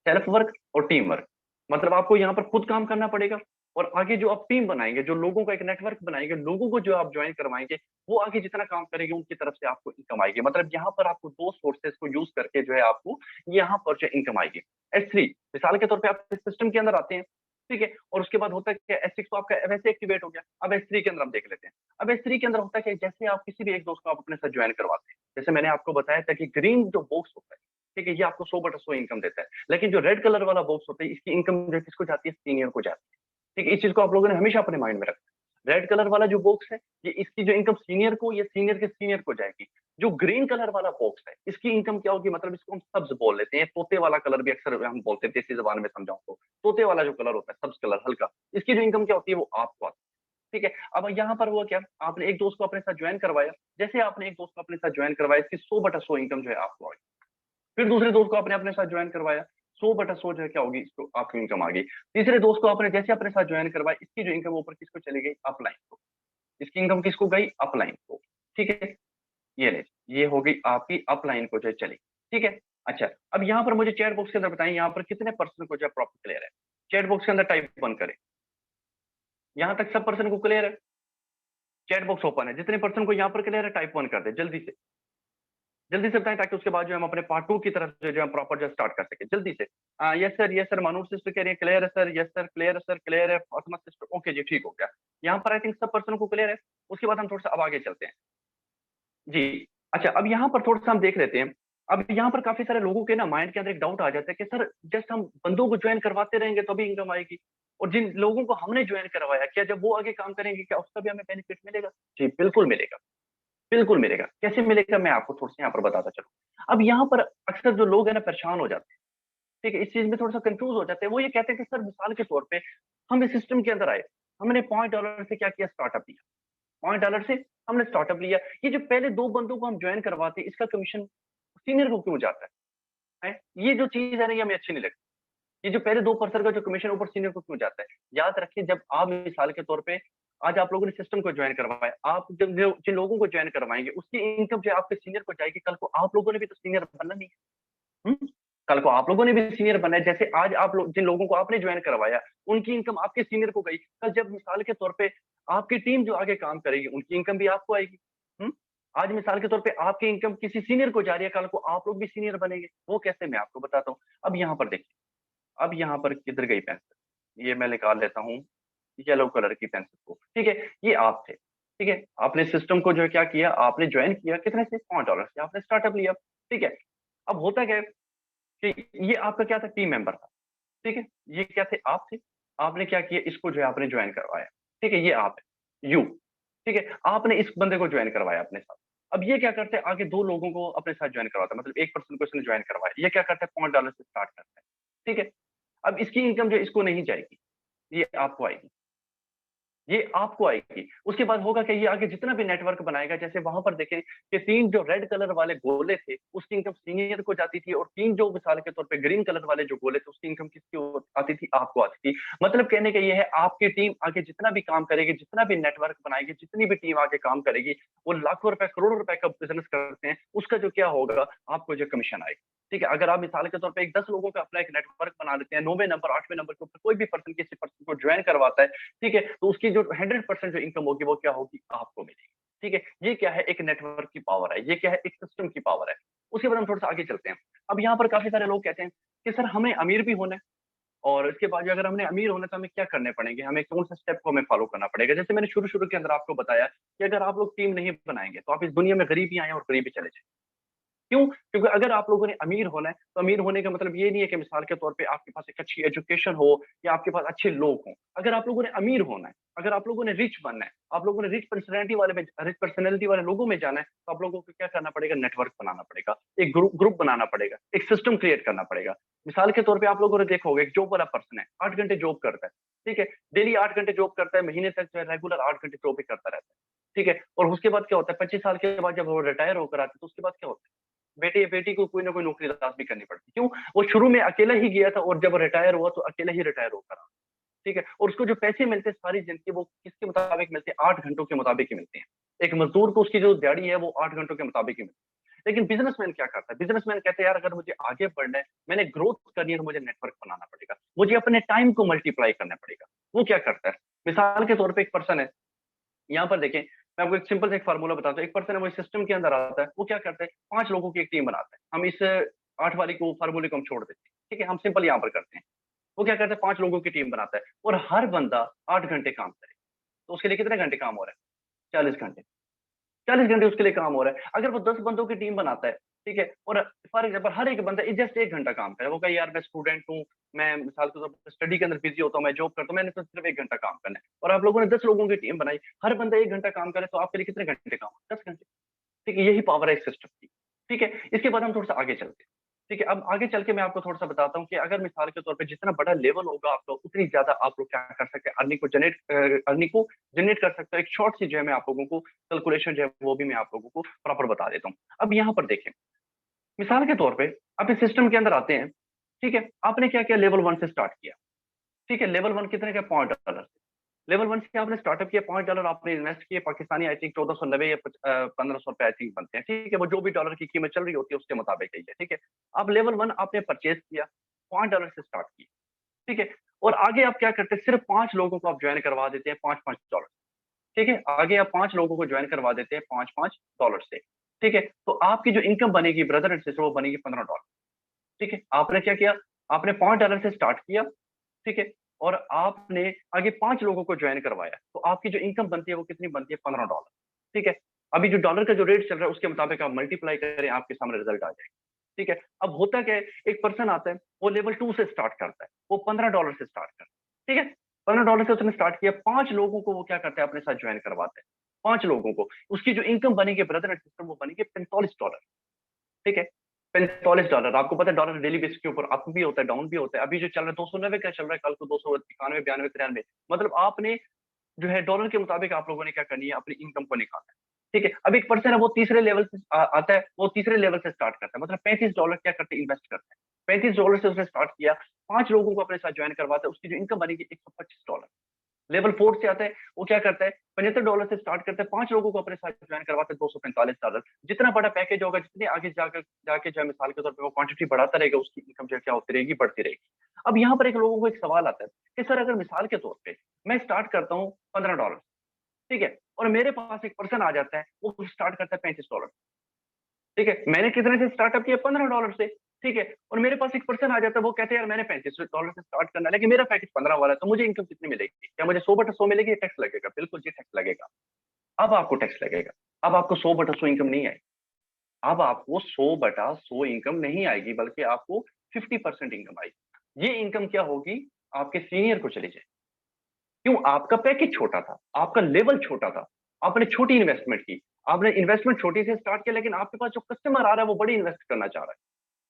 सेल्फ वर्क और टीम वर्क। मतलब आपको यहाँ पर खुद काम करना पड़ेगा, और आगे जो आप टीम बनाएंगे, जो लोगों का एक नेटवर्क बनाएंगे, लोगों को जो आप ज्वाइन करवाएंगे, वो आगे जितना काम करेंगे उनकी तरफ से आपको इनकम आएगी। मतलब यहाँ पर आपको 2 सोर्सेस को यूज करके जो है आपको यहाँ पर जो इनकम आएगी। S3 मिसाल के तौर पे आप इस सिस्टम के अंदर आते हैं, ठीक है, और उसके बाद होता है कि S6 तो आपका वैसे एक्टिवेट हो गया। अब S3 के अंदर हम देख लेते हैं। अब S3 के अंदर होता है कि जैसे आप किसी भी एक दोस्त को आप अपने साथ ज्वाइन करवाते हैं, जैसे मैंने आपको बताया था कि ग्रीन जो बॉक्स होता है, ठीक है, ये आपको 100/100 इनकम देता है। लेकिन जो रेड कलर वाला बॉक्स होता है, इसकी इनकम जो है किसको जाती है, सीनियर को जाती है। ठीक है, इस चीज को आप लोगों ने हमेशा अपने माइंड में रखना है। रेड कलर वाला जो बॉक्स है, ये इसकी जो इनकम सीनियर को, ये सीनियर के सीनियर को जाएगी। जो ग्रीन कलर वाला बॉक्स है, इसकी इनकम क्या होगी, मतलब इसको हम सब्ज बोल लेते हैं, तोते वाला कलर भी अक्सर हम बोलते हैं, देसी जबान में समझाऊं तो तोते वाला जो कलर होता है, सब्ज कलर हल्का, इसकी जो इनकम क्या होती है वो आपको आती है। ठीक है, अब यहाँ पर हुआ क्या, आपने एक दोस्त को अपने साथ ज्वाइन करवाया, जैसे आपने एक दोस्त को अपने साथ ज्वाइन करवाया, इसकी 100/100 इनकम जो है आपको आई। फिर दूसरे दोस्त को आपने अपने साथ ज्वाइन करवाया, 100/100 जो है क्या होगी, इसको आपकी इनकम आ गई। तीसरे दोस्त को आपने जैसे अपने साथ ज्वाइन करवाया, इसकी जो इनकम ऊपर किसको चली गई, अपलाइन को। इसकी इनकम किसको गई, अपलाइन को। ठीक है, ये ले, ये हो गई आपकी अपलाइन को जो है चली। ठीक है, अच्छा, अब यहाँ पर मुझे चैट बॉक्स के अंदर बताएं, यहाँ पर कितने पर्सन को जो है प्रॉपर क्लियर है। चैट बॉक्स के अंदर टाइप 1 करें, यहाँ तक सब पर्सन को क्लियर है, चैट बॉक्स ओपन है, जितने पर्सन को यहाँ पर क्लियर है टाइप 1 कर दे, जल्दी से जल्दी से बताएं, ताकि उसके बाद जो हम अपने पार्ट 2 की तरफ जो हम प्रॉपर जो स्टार्ट कर सके जल्दी से। यस सर, मानूर सिस्टर कह रही है क्लियर है सर, यस सर क्लियर है सर, क्लियर है फातिमा सिस्टर, ओके जी ठीक हो गया। यहाँ पर आई थिंक सब पर्सन को क्लियर है। उसके बाद हम थोड़ा सा अब आगे चलते हैं जी। अच्छा, अब यहाँ पर थोड़ा सा हम देख लेते हैं। अब यहाँ पर काफी सारे लोगों के ना माइंड के अंदर एक डाउट आ जाता है कि सर जस्ट हम बंदों को ज्वाइन करवाते रहेंगे तो भी इनकम आएगी, और जिन लोगों को हमने ज्वाइन करवाया क्या जब वो आगे काम करेंगे क्या उसका भी हमें बेनिफिट मिलेगा, जी बिल्कुल मिलेगा, बिल्कुल मिलेगा। कैसे मिलेगा मैं आपको थोड़ा सा यहाँ पर बताता चलूँ। अब यहाँ पर अक्सर जो लोग है ना परेशान हो जाते हैं, ठीक है, इस चीज में थोड़ा सा कंफ्यूज हो जाते हैं। वो ये कहते हैं कि सर मिसाल के तौर पे हम इस सिस्टम के अंदर आए, हमने $5 से क्या किया, स्टार्टअप लिया, $5 से हमने स्टार्टअप लिया। ये जो पहले 2 बंदों को हम ज्वाइन करवाते हैं, इसका कमीशन सीनियर को क्यों जाता है? ये जो चीज है ना, ये हमें अच्छी नहीं लगती। ये जो पहले 2% का जो कमीशन ऊपर सीनियर को क्यों जाता है? याद रखिए, जब आप मिसाल के तौर पे आज आप लोगों ने सिस्टम को ज्वाइन करवाया, आप जब जिन लोगों को ज्वाइन करवाएंगे उसकी इनकम जो है आपके सीनियर को जाएगी। कल को आप लोगों ने भी तो सीनियर बनना नहीं है। कल को आप लोगों ने भी सीनियर बनना है। जैसे आज आप लोग जिन लोगों को आपने ज्वाइन करवाया, उनकी इनकम आपके सीनियर को गई, कल जब मिसाल के तौर पे आपकी टीम जो आगे काम करेगी, उनकी इनकम भी आपको आएगी। हम्म आज मिसाल के तौर पे आपकी इनकम किसी सीनियर को जा रही है, कल को आप लोग भी सीनियर बनेंगे। वो कैसे, मैं आपको बताता हूँ। अब यहाँ पर देखिए, अब यहाँ पर किधर गई पेंसिल, ये मैं निकाल लेता हूँ येलो कलर की पेंसिल को, ठीक है। ये आप थे, ठीक है, आपने सिस्टम को जो है क्या किया, आपने ज्वाइन किया, कितने से, $5 से आपने स्टार्टअप लिया, ठीक है। अब होता क्या है कि ये आपका क्या था, टीम मेंबर था, ठीक है। ये क्या थे, आप थे। आपने क्या किया, इसको जो है आपने ज्वाइन करवाया, ठीक है। ये आप है, यू, ठीक है। आपने इस बंदे को ज्वाइन करवाया अपने साथ। अब ये क्या करते हैं, आगे 2 लोगों को अपने साथ ज्वाइन करवाता है, मतलब एक पर्सन को इसने ज्वाइन करवाया, ये क्या करता है, $5 से स्टार्ट करता है, ठीक है। अब इसकी इनकम जो इसको नहीं जाएगी, ये आपको आएगी, ये आपको आएगी। उसके बाद होगा कि ये आगे जितना भी नेटवर्क बनाएगा, जैसे वहां पर देखें कि 3 जो रेड कलर वाले गोले थे, उसकी इनकम सीनियर को जाती थी, और 3 जो मिसाल के तौर पे ग्रीन कलर वाले जो गोले थे, उसकी इनकम किसकी आती थी, आपको आती थी। मतलब कहने का ये है, आपकी टीम आगे जितना भी काम करेगी, जितना भी नेटवर्क बनाएगी, जितनी भी टीम आगे काम करेगी, वो लाखों रुपए करोड़ों रुपए का बिजनेस करते हैं, उसका जो क्या होगा, आपको जो कमीशन आएगा, ठीक है। अगर आप मिसाल के तौर पे एक 10 लोगों का अपना एक नेटवर्क बना लेते हैं, 9वें नंबर 8वें नंबर के ऊपर कोई भी पर्सन किसी पर्सन को ज्वाइन करवाता है, ठीक है, तो उसकी जो 100% जो इनकम होगी, वो क्या होगी, आपको मिलेगी, ठीक है। ये क्या है, एक नेटवर्क की पावर है, ये क्या है, एक सिस्टम की पावर है। उसके बाद हम थोड़ा सा आगे चलते हैं। अब यहाँ पर काफी सारे लोग कहते हैं कि सर हमें अमीर भी होना है, और इसके बाद अगर हमने अमीर होना है तो हमें क्या करने पड़ेंगे, हमें कौन सा स्टेप को हमें फॉलो करना पड़ेगा। जैसे मैंने शुरू शुरू के अंदर आपको बताया कि अगर आप लोग टीम नहीं बनाएंगे, तो आप इस दुनिया में गरीब ही आए और गरीब ही चले जाए। क्यों? क्योंकि अगर आप लोगों ने अमीर होना है, तो अमीर होने का मतलब ये नहीं है कि मिसाल के तौर पे आपके पास एक अच्छी एजुकेशन हो, या आपके पास अच्छे लोग हों। अगर आप लोगों ने अमीर होना है, अगर आप लोगों ने रिच बनना है, आप लोगों ने रिच पर्सनैलिटी वाले लोगों में जाना है, तो आप लोगों को क्या करना पड़ेगा, नेटवर्क बनाना पड़ेगा, एक ग्रुप बनाना पड़ेगा, एक सिस्टम क्रिएट करना पड़ेगा। मिसाल के तौर पे आप लोगों ने देखा होगा, एक जॉब वाला पर्सन है, 8 घंटे जॉब करता है, ठीक है, डेली 8 घंटे जॉब करता है, महीने तक जो है रेगुलर 8 घंटे जॉब ही करता रहता है, ठीक है। और उसके बाद क्या होता है, 25 साल के बाद जब वो रिटायर होकर आते हैं, तो उसके बाद क्या होता है, बेटे बेटी को कोई ना कोई नौकरी तलाश भी करनी पड़ती। क्यों? वो शुरू में अकेला ही गया था, और जब रिटायर हुआ तो अकेला ही रिटायर होकर आया, ठीक है। और उसको जो पैसे मिलते हैं सारी जिंदगी, वो किसके मुताबिक मिलते हैं, 8 घंटों के मुताबिक ही मिलते हैं। एक मजदूर को उसकी जो दिहाड़ी है, वो 8 घंटों के मुताबिक ही मिलती है। लेकिन बिजनेसमैन क्या करता है, बिजनेसमैन कहते हैं यार, अगर मुझे आगे बढ़ना है, मैंने ग्रोथ करनी है, तो मुझे नेटवर्क बनाना पड़ेगा, मुझे अपने टाइम को मल्टीप्लाई करना पड़ेगा। वो क्या करता है, मिसाल के तौर पर एक पर्सन है, यहाँ पर देखें, मैं आपको एक सिंपल से एक फार्मूला बताता हूँ। एक पर्सन है, वो सिस्टम के अंदर आता है, वो क्या करता है, 5 लोगों की एक टीम बनाता है। हम इस 8 वाली को फार्मूले को हम छोड़ देते हैं, ठीक है, हम सिंपल यहाँ पर करते हैं। वो क्या करता है, 5 लोगों की टीम बनाता है, और हर बंदा 8 घंटे काम करे, तो उसके लिए कितने घंटे काम हो रहा है, 40 घंटे। 40 घंटे उसके लिए काम हो रहा है। अगर वो 10 बंदों की टीम बनाता है, ठीक है, और फॉर एग्जाम्पल हर एक बंदा जस्ट 1 घंटा काम करे, वो कहे यार मैं स्टूडेंट हूँ, मैं मिसाल के तौर पर स्टडी के अंदर बिजी होता हूँ, मैं जॉब करता हूँ, मैंने तो सिर्फ 1 घंटा काम करना है, और आप लोगों ने 10 लोगों की टीम बनाई, हर बंदा 1 घंटा काम करे, तो आपके लिए कितने घंटे काम, 10 घंटे, ठीक है। यही पावर है इस सिस्टम की, ठीक है। इसके बाद हम थोड़ा सा आगे चलते हैं, ठीक है। अब आगे चल के मैं आपको थोड़ा सा बताता हूँ कि अगर मिसाल के तौर पे जितना बड़ा लेवल होगा आपका, उतनी ज्यादा आप लोग क्या कर सकते हैं, अर्निंग को जनरेट कर सकते हो। एक शॉर्ट सी जो है मैं आप लोगों को कैलकुलेशन जो है वो भी मैं आप लोगों को प्रॉपर बता देता हूँ। अब यहाँ पर देखें, मिसाल के तौर पे आप इस सिस्टम के अंदर आते हैं, ठीक है। आपने क्या किया, लेवल 1 से स्टार्ट किया, ठीक है। लेवल 1 कितने का, $5 से। लेवल 1 से आपने स्टार्टअप किया, $5 आपने इन्वेस्ट किए, पाकिस्तानी आई थिंक 1490 या 1500 रुपए आई थिंक बनते हैं, ठीक है। वो जो भी डॉलर की कीमत चल रही होती है उसके मुताबिक ही है, ठीक है। अब लेवल 1 आपने परचेज किया, $5 से स्टार्ट किया, ठीक है। और आगे आप क्या करते हैं, सिर्फ 5 लोगों को आप ज्वाइन करवा देते हैं, $5-5, ठीक है। आगे आप 5 लोगों को ज्वाइन करवा देते हैं $5-5 से, ठीक है। तो आपकी जो इनकम बनेगी ब्रदर एंड सिस्टर, वो बनेगी $15, ठीक है। आपने क्या किया, आपने $5 से स्टार्ट किया, ठीक है, और आपने आगे 5 लोगों को ज्वाइन करवाया, तो आपकी जो इनकम बनती है वो कितनी बनती है, $15, ठीक है। अभी जो डॉलर का जो रेट चल रहा है उसके मुताबिक आप मल्टीप्लाई करें, आपके सामने रिजल्ट आ जाएगा, ठीक है। अब होता क्या है, एक पर्सन आता है, वो लेवल 2 से स्टार्ट करता है, वो $15 से स्टार्ट करता है, ठीक है। $15 से उसने स्टार्ट किया, 5 लोगों को वो क्या करता है, अपने साथ ज्वाइन करवाता है, 5 लोगों को, उसकी जो इनकम बनेगी ब्रदर एंड सिस्टर वो बनेगी $45। ठीक है, $45। आपको पता है डॉलर डेली बेसिस के ऊपर अप भी होता है, डाउन भी होता है। अभी जो चल रहा है 290 का चल रहा है, कल को 291, 92, 93। मतलब आपने जो है डॉलर के मुताबिक आप लोगों ने क्या करनी है, अपनी इनकम को निकालना है। ठीक है, अब एक पर्सन है वो तीसरे लेवल से आता है, वो तीसरे लेवल से स्टार्ट करता है, मतलब $35 क्या करते हैं, इन्वेस्ट करते हैं। $35 से उसने स्टार्ट किया, 5 लोगों को अपने साथ ज्वाइन करवाता है, उसकी जो इनकम बनेगी $125। लेवल 4 से आता है, वो क्या करता है, $75 से स्टार्ट करता है, 5 लोगों को अपने साथ ज्वाइन करवाता है, $245। जितना बड़ा पैकेज होगा, जितने आगे जाकर जाके जो है मिसाल के तौर पे वो क्वांटिटी बढ़ाता रहेगा, उसकी इनकम जो है क्या होती रहेगी, बढ़ती रहेगी। अब यहाँ पर एक लोगों को एक सवाल आता है कि सर अगर मिसाल के तौर पे मैं स्टार्ट करता हूँ $15, ठीक है, और मेरे पास एक पर्सन आ जाता है, वो स्टार्ट करता है $35। ठीक है, मैंने कितने से स्टार्टअप किया, $15 से। ठीक है, और मेरे पास एक पर्सन आ जाता है, वो कहते हैं यार मैंने $35 से स्टार्ट करना है, लेकिन मेरा पैकेज 15 वाला है, तो मुझे इनकम कितनी मिलेगी, क्या मुझे 100/100 मिलेगी या टैक्स लगेगा? बिल्कुल जी, टैक्स लगेगा। अब आपको टैक्स लगेगा, अब आपको 100/100 इनकम नहीं आएगी, अब आपको 100/100 इनकम नहीं आएगी, बल्कि आपको 50% इनकम आएगी। ये इनकम क्या होगी, आपके सीनियर को चली जाएगी। क्यों? आपका पैकेज छोटा था, आपका लेवल छोटा था, आपने छोटी इन्वेस्टमेंट की, आपने इन्वेस्टमेंट छोटी से स्टार्ट किया, लेकिन आपके पास जो कस्टमर आ रहा है वो बड़ी इन्वेस्ट करना चाह रहा है।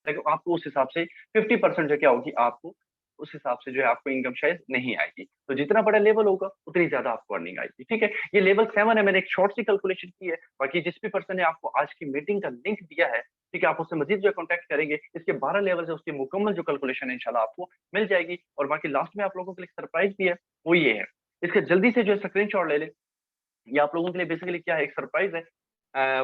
लेकिन आपको उस हिसाब से 50% जो क्या होगी, आपको उस हिसाब से जो है आपको इनकम शायद नहीं आएगी। तो जितना बड़ा लेवल होगा उतनी ज्यादा आपको अर्निंग आएगी। ठीक है, ये लेवल 7 है, मैंने एक शॉर्ट सी कैलकुलेशन की है। बाकी जिस भी पर्सन ने आपको आज की मीटिंग का लिंक दिया है, ठीक है, आप उससे मजीद जो कॉन्टैक्ट करेंगे, इसके 12 लेवल है, उसकी मुकम्मल जो कैलकुलेशन है इंशाल्लाह आपको मिल जाएगी। और बाकी लास्ट में आप लोगों के लिए सरप्राइज भी है, वो ये है, इसके जल्दी से जो है स्क्रीनशॉट ले ले। ये आप लोगों के लिए बेसिकली क्या है, एक सरप्राइज है।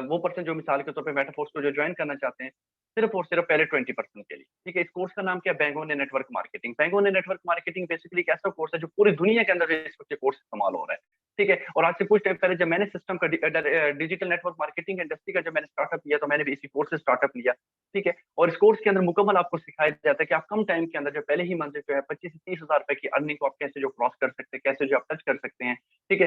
वो पर्सन जो मिसाल के तौर पे मेटाफोर्स को जो ज्वाइन करना चाहते हैं, सिर्फ और सिर्फ पहले 20% के लिए। ठीक है, इस कोर्स का नाम क्या है, बैंगोने नेटवर्क मार्केटिंग। बैंगोने नेटवर्क मार्केटिंग बेसिकली एक ऐसा कोर्स है जो पूरी दुनिया के अंदर इस वक्त कोर्स इस्तेमाल हो रहा है। ठीक है, और आज से कुछ टाइम पहले जब मैंने सिस्टम का डिजिटल नेटवर्क मार्केटिंग इंडस्ट्री का जब मैंने स्टार्टअप किया, तो मैंने भी इसी कोर्स से स्टार्टअप लिया। ठीक है, और इस कोर्स के अंदर मुकम्मल आपको सिखाया जाता है कि आप कम टाइम के अंदर जो पहले ही मंथ जो है 25 से 30 हजार रुपए की अर्निंग को आप कैसे जो क्रॉस कर सकते हैं, कैसे जो आप टच कर सकते हैं। ठीक है,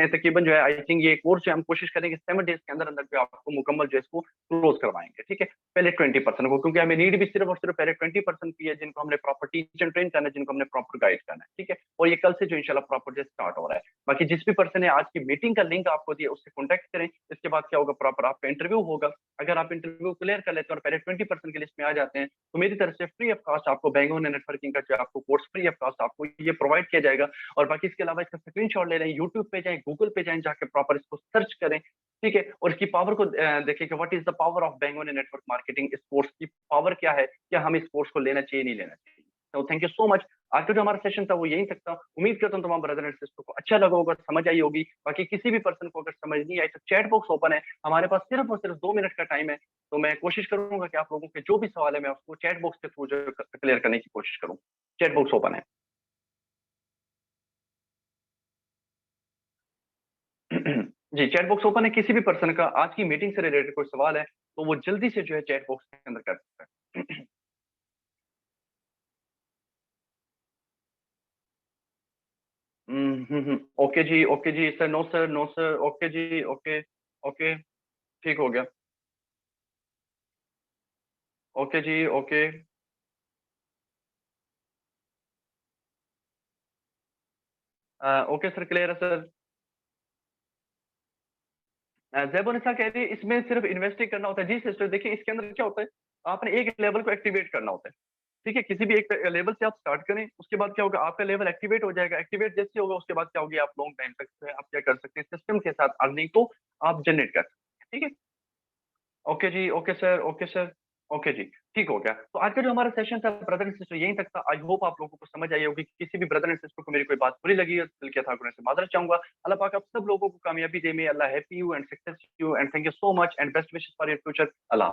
तकरीबन जो है आई थिंक ये कोर्स जो हम कोशिश करेंगे 7 डेज के अंदर अंदर जो आपको मुकम्मल जो है इसको क्लोज करवाएंगे। ठीक है, पहले 20% को, क्योंकि हमें नीड भी सिर्फ और सिर्फ पहले 20% की है, जिनको हमने प्रॉपर टीच एंड ट्रेन करना है, जिनको हमने प्रॉपर गाइड करना है। ठीक है, और ये कल से जो इंशाल्लाह प्रॉपर जो स्टार्ट हो रहा है। बाकी जिस भी पर्सन ने आज की मीटिंग का लिंक आपको दिया, उससे कॉन्टैक्ट करें। इसके बाद क्या होगा, प्रॉपर आपका इंटरव्यू होगा। अगर आप इंटरव्यू क्लियर कर लेते हैं और पहले 20% की लिस्ट में आ जाते हैं, तो मेरी तरफ से फ्री ऑफ कॉस्ट आपको बैंगोने नेटवर्किंग का जो आपको कोर्स फ्री ऑफ कॉस्ट आपको ये प्रोवाइड किया जाएगा। और बाकी इसके अलावा इसका स्क्रीनशॉट ले लें, यूट्यूब पे जाएं, गूगल पे जाएं, जाके प्रॉपर इसको सर्च करें। ठीक है, और इसकी पावर को देखिए कि what is the power of बैंगोने नेटवर्क मार्केटिंग। इस कोर्स की पावर क्या है, क्या हम इस कोर्स को लेना चाहिए, नहीं लेना चाहिए। तो थैंक यू सो मच। आज का जो हमारा सेशन था वो यहीं तक था। उम्मीद करता हूँ तमाम ब्रदर एंड सिस्टर को अच्छा लगा होगा, समझ आई होगी। बाकी किसी भी पर्सन को अगर समझ नहीं आई तो चैट बॉक्स ओपन है, हमारे पास सिर्फ और सिर्फ 2 मिनट का टाइम है। तो मैं कोशिश करूंगा कि आप लोगों के जो भी सवाल है मैं उसको चैट बॉक्स के थ्रू जो क्लियर करने की कोशिश करूँ। चैट बॉक्स ओपन है। जी, चैट बॉक्स ओपन है। किसी भी पर्सन का आज की मीटिंग से रिलेटेड कोई सवाल है तो वो जल्दी से जो है चैट बॉक्स के अंदर कर सकता है। ओके जी, ओके जी sir, no sir, no sir, okay जी, ओके, ओके, ठीक हो गया। ओके जी, ओके। ओके सर, क्लियर है सर। जैबुनिसा कह रही है इसमें सिर्फ इन्वेस्ट ही करना होता है। जी सिस्टर, देखिए इसके अंदर क्या होता है, आपने एक लेवल को एक्टिवेट करना होता है। ठीक है, किसी भी एक लेवल से आप स्टार्ट करें, उसके बाद क्या होगा, आपका लेवल एक्टिवेट हो जाएगा। एक्टिवेट जैसे होगा उसके बाद क्या होगी, आप लॉन्ग टाइम तक जो है आप क्या कर सकते हैं, सिस्टम के साथ अर्निंग को आप जनरेट कर सकते हैं। ठीक है, ओके जी, okay sir, okay sir, okay जी, ठीक हो गया। तो आज का जो हमारा सेशन था ब्रदर एंड सिस्टर यहीं तक था। आई होप आप लोगों को समझ आई होगी। किसी भी ब्रदर एंड सिस्टर को मेरी कोई बात बुरी लगी है दिल के था से माजरत चाहूंगा। अल्लाह पाक आप सब लोगों को कामयाबी दे। May Allah happy you and success you and thank you so much and best wishes for your future. Allah.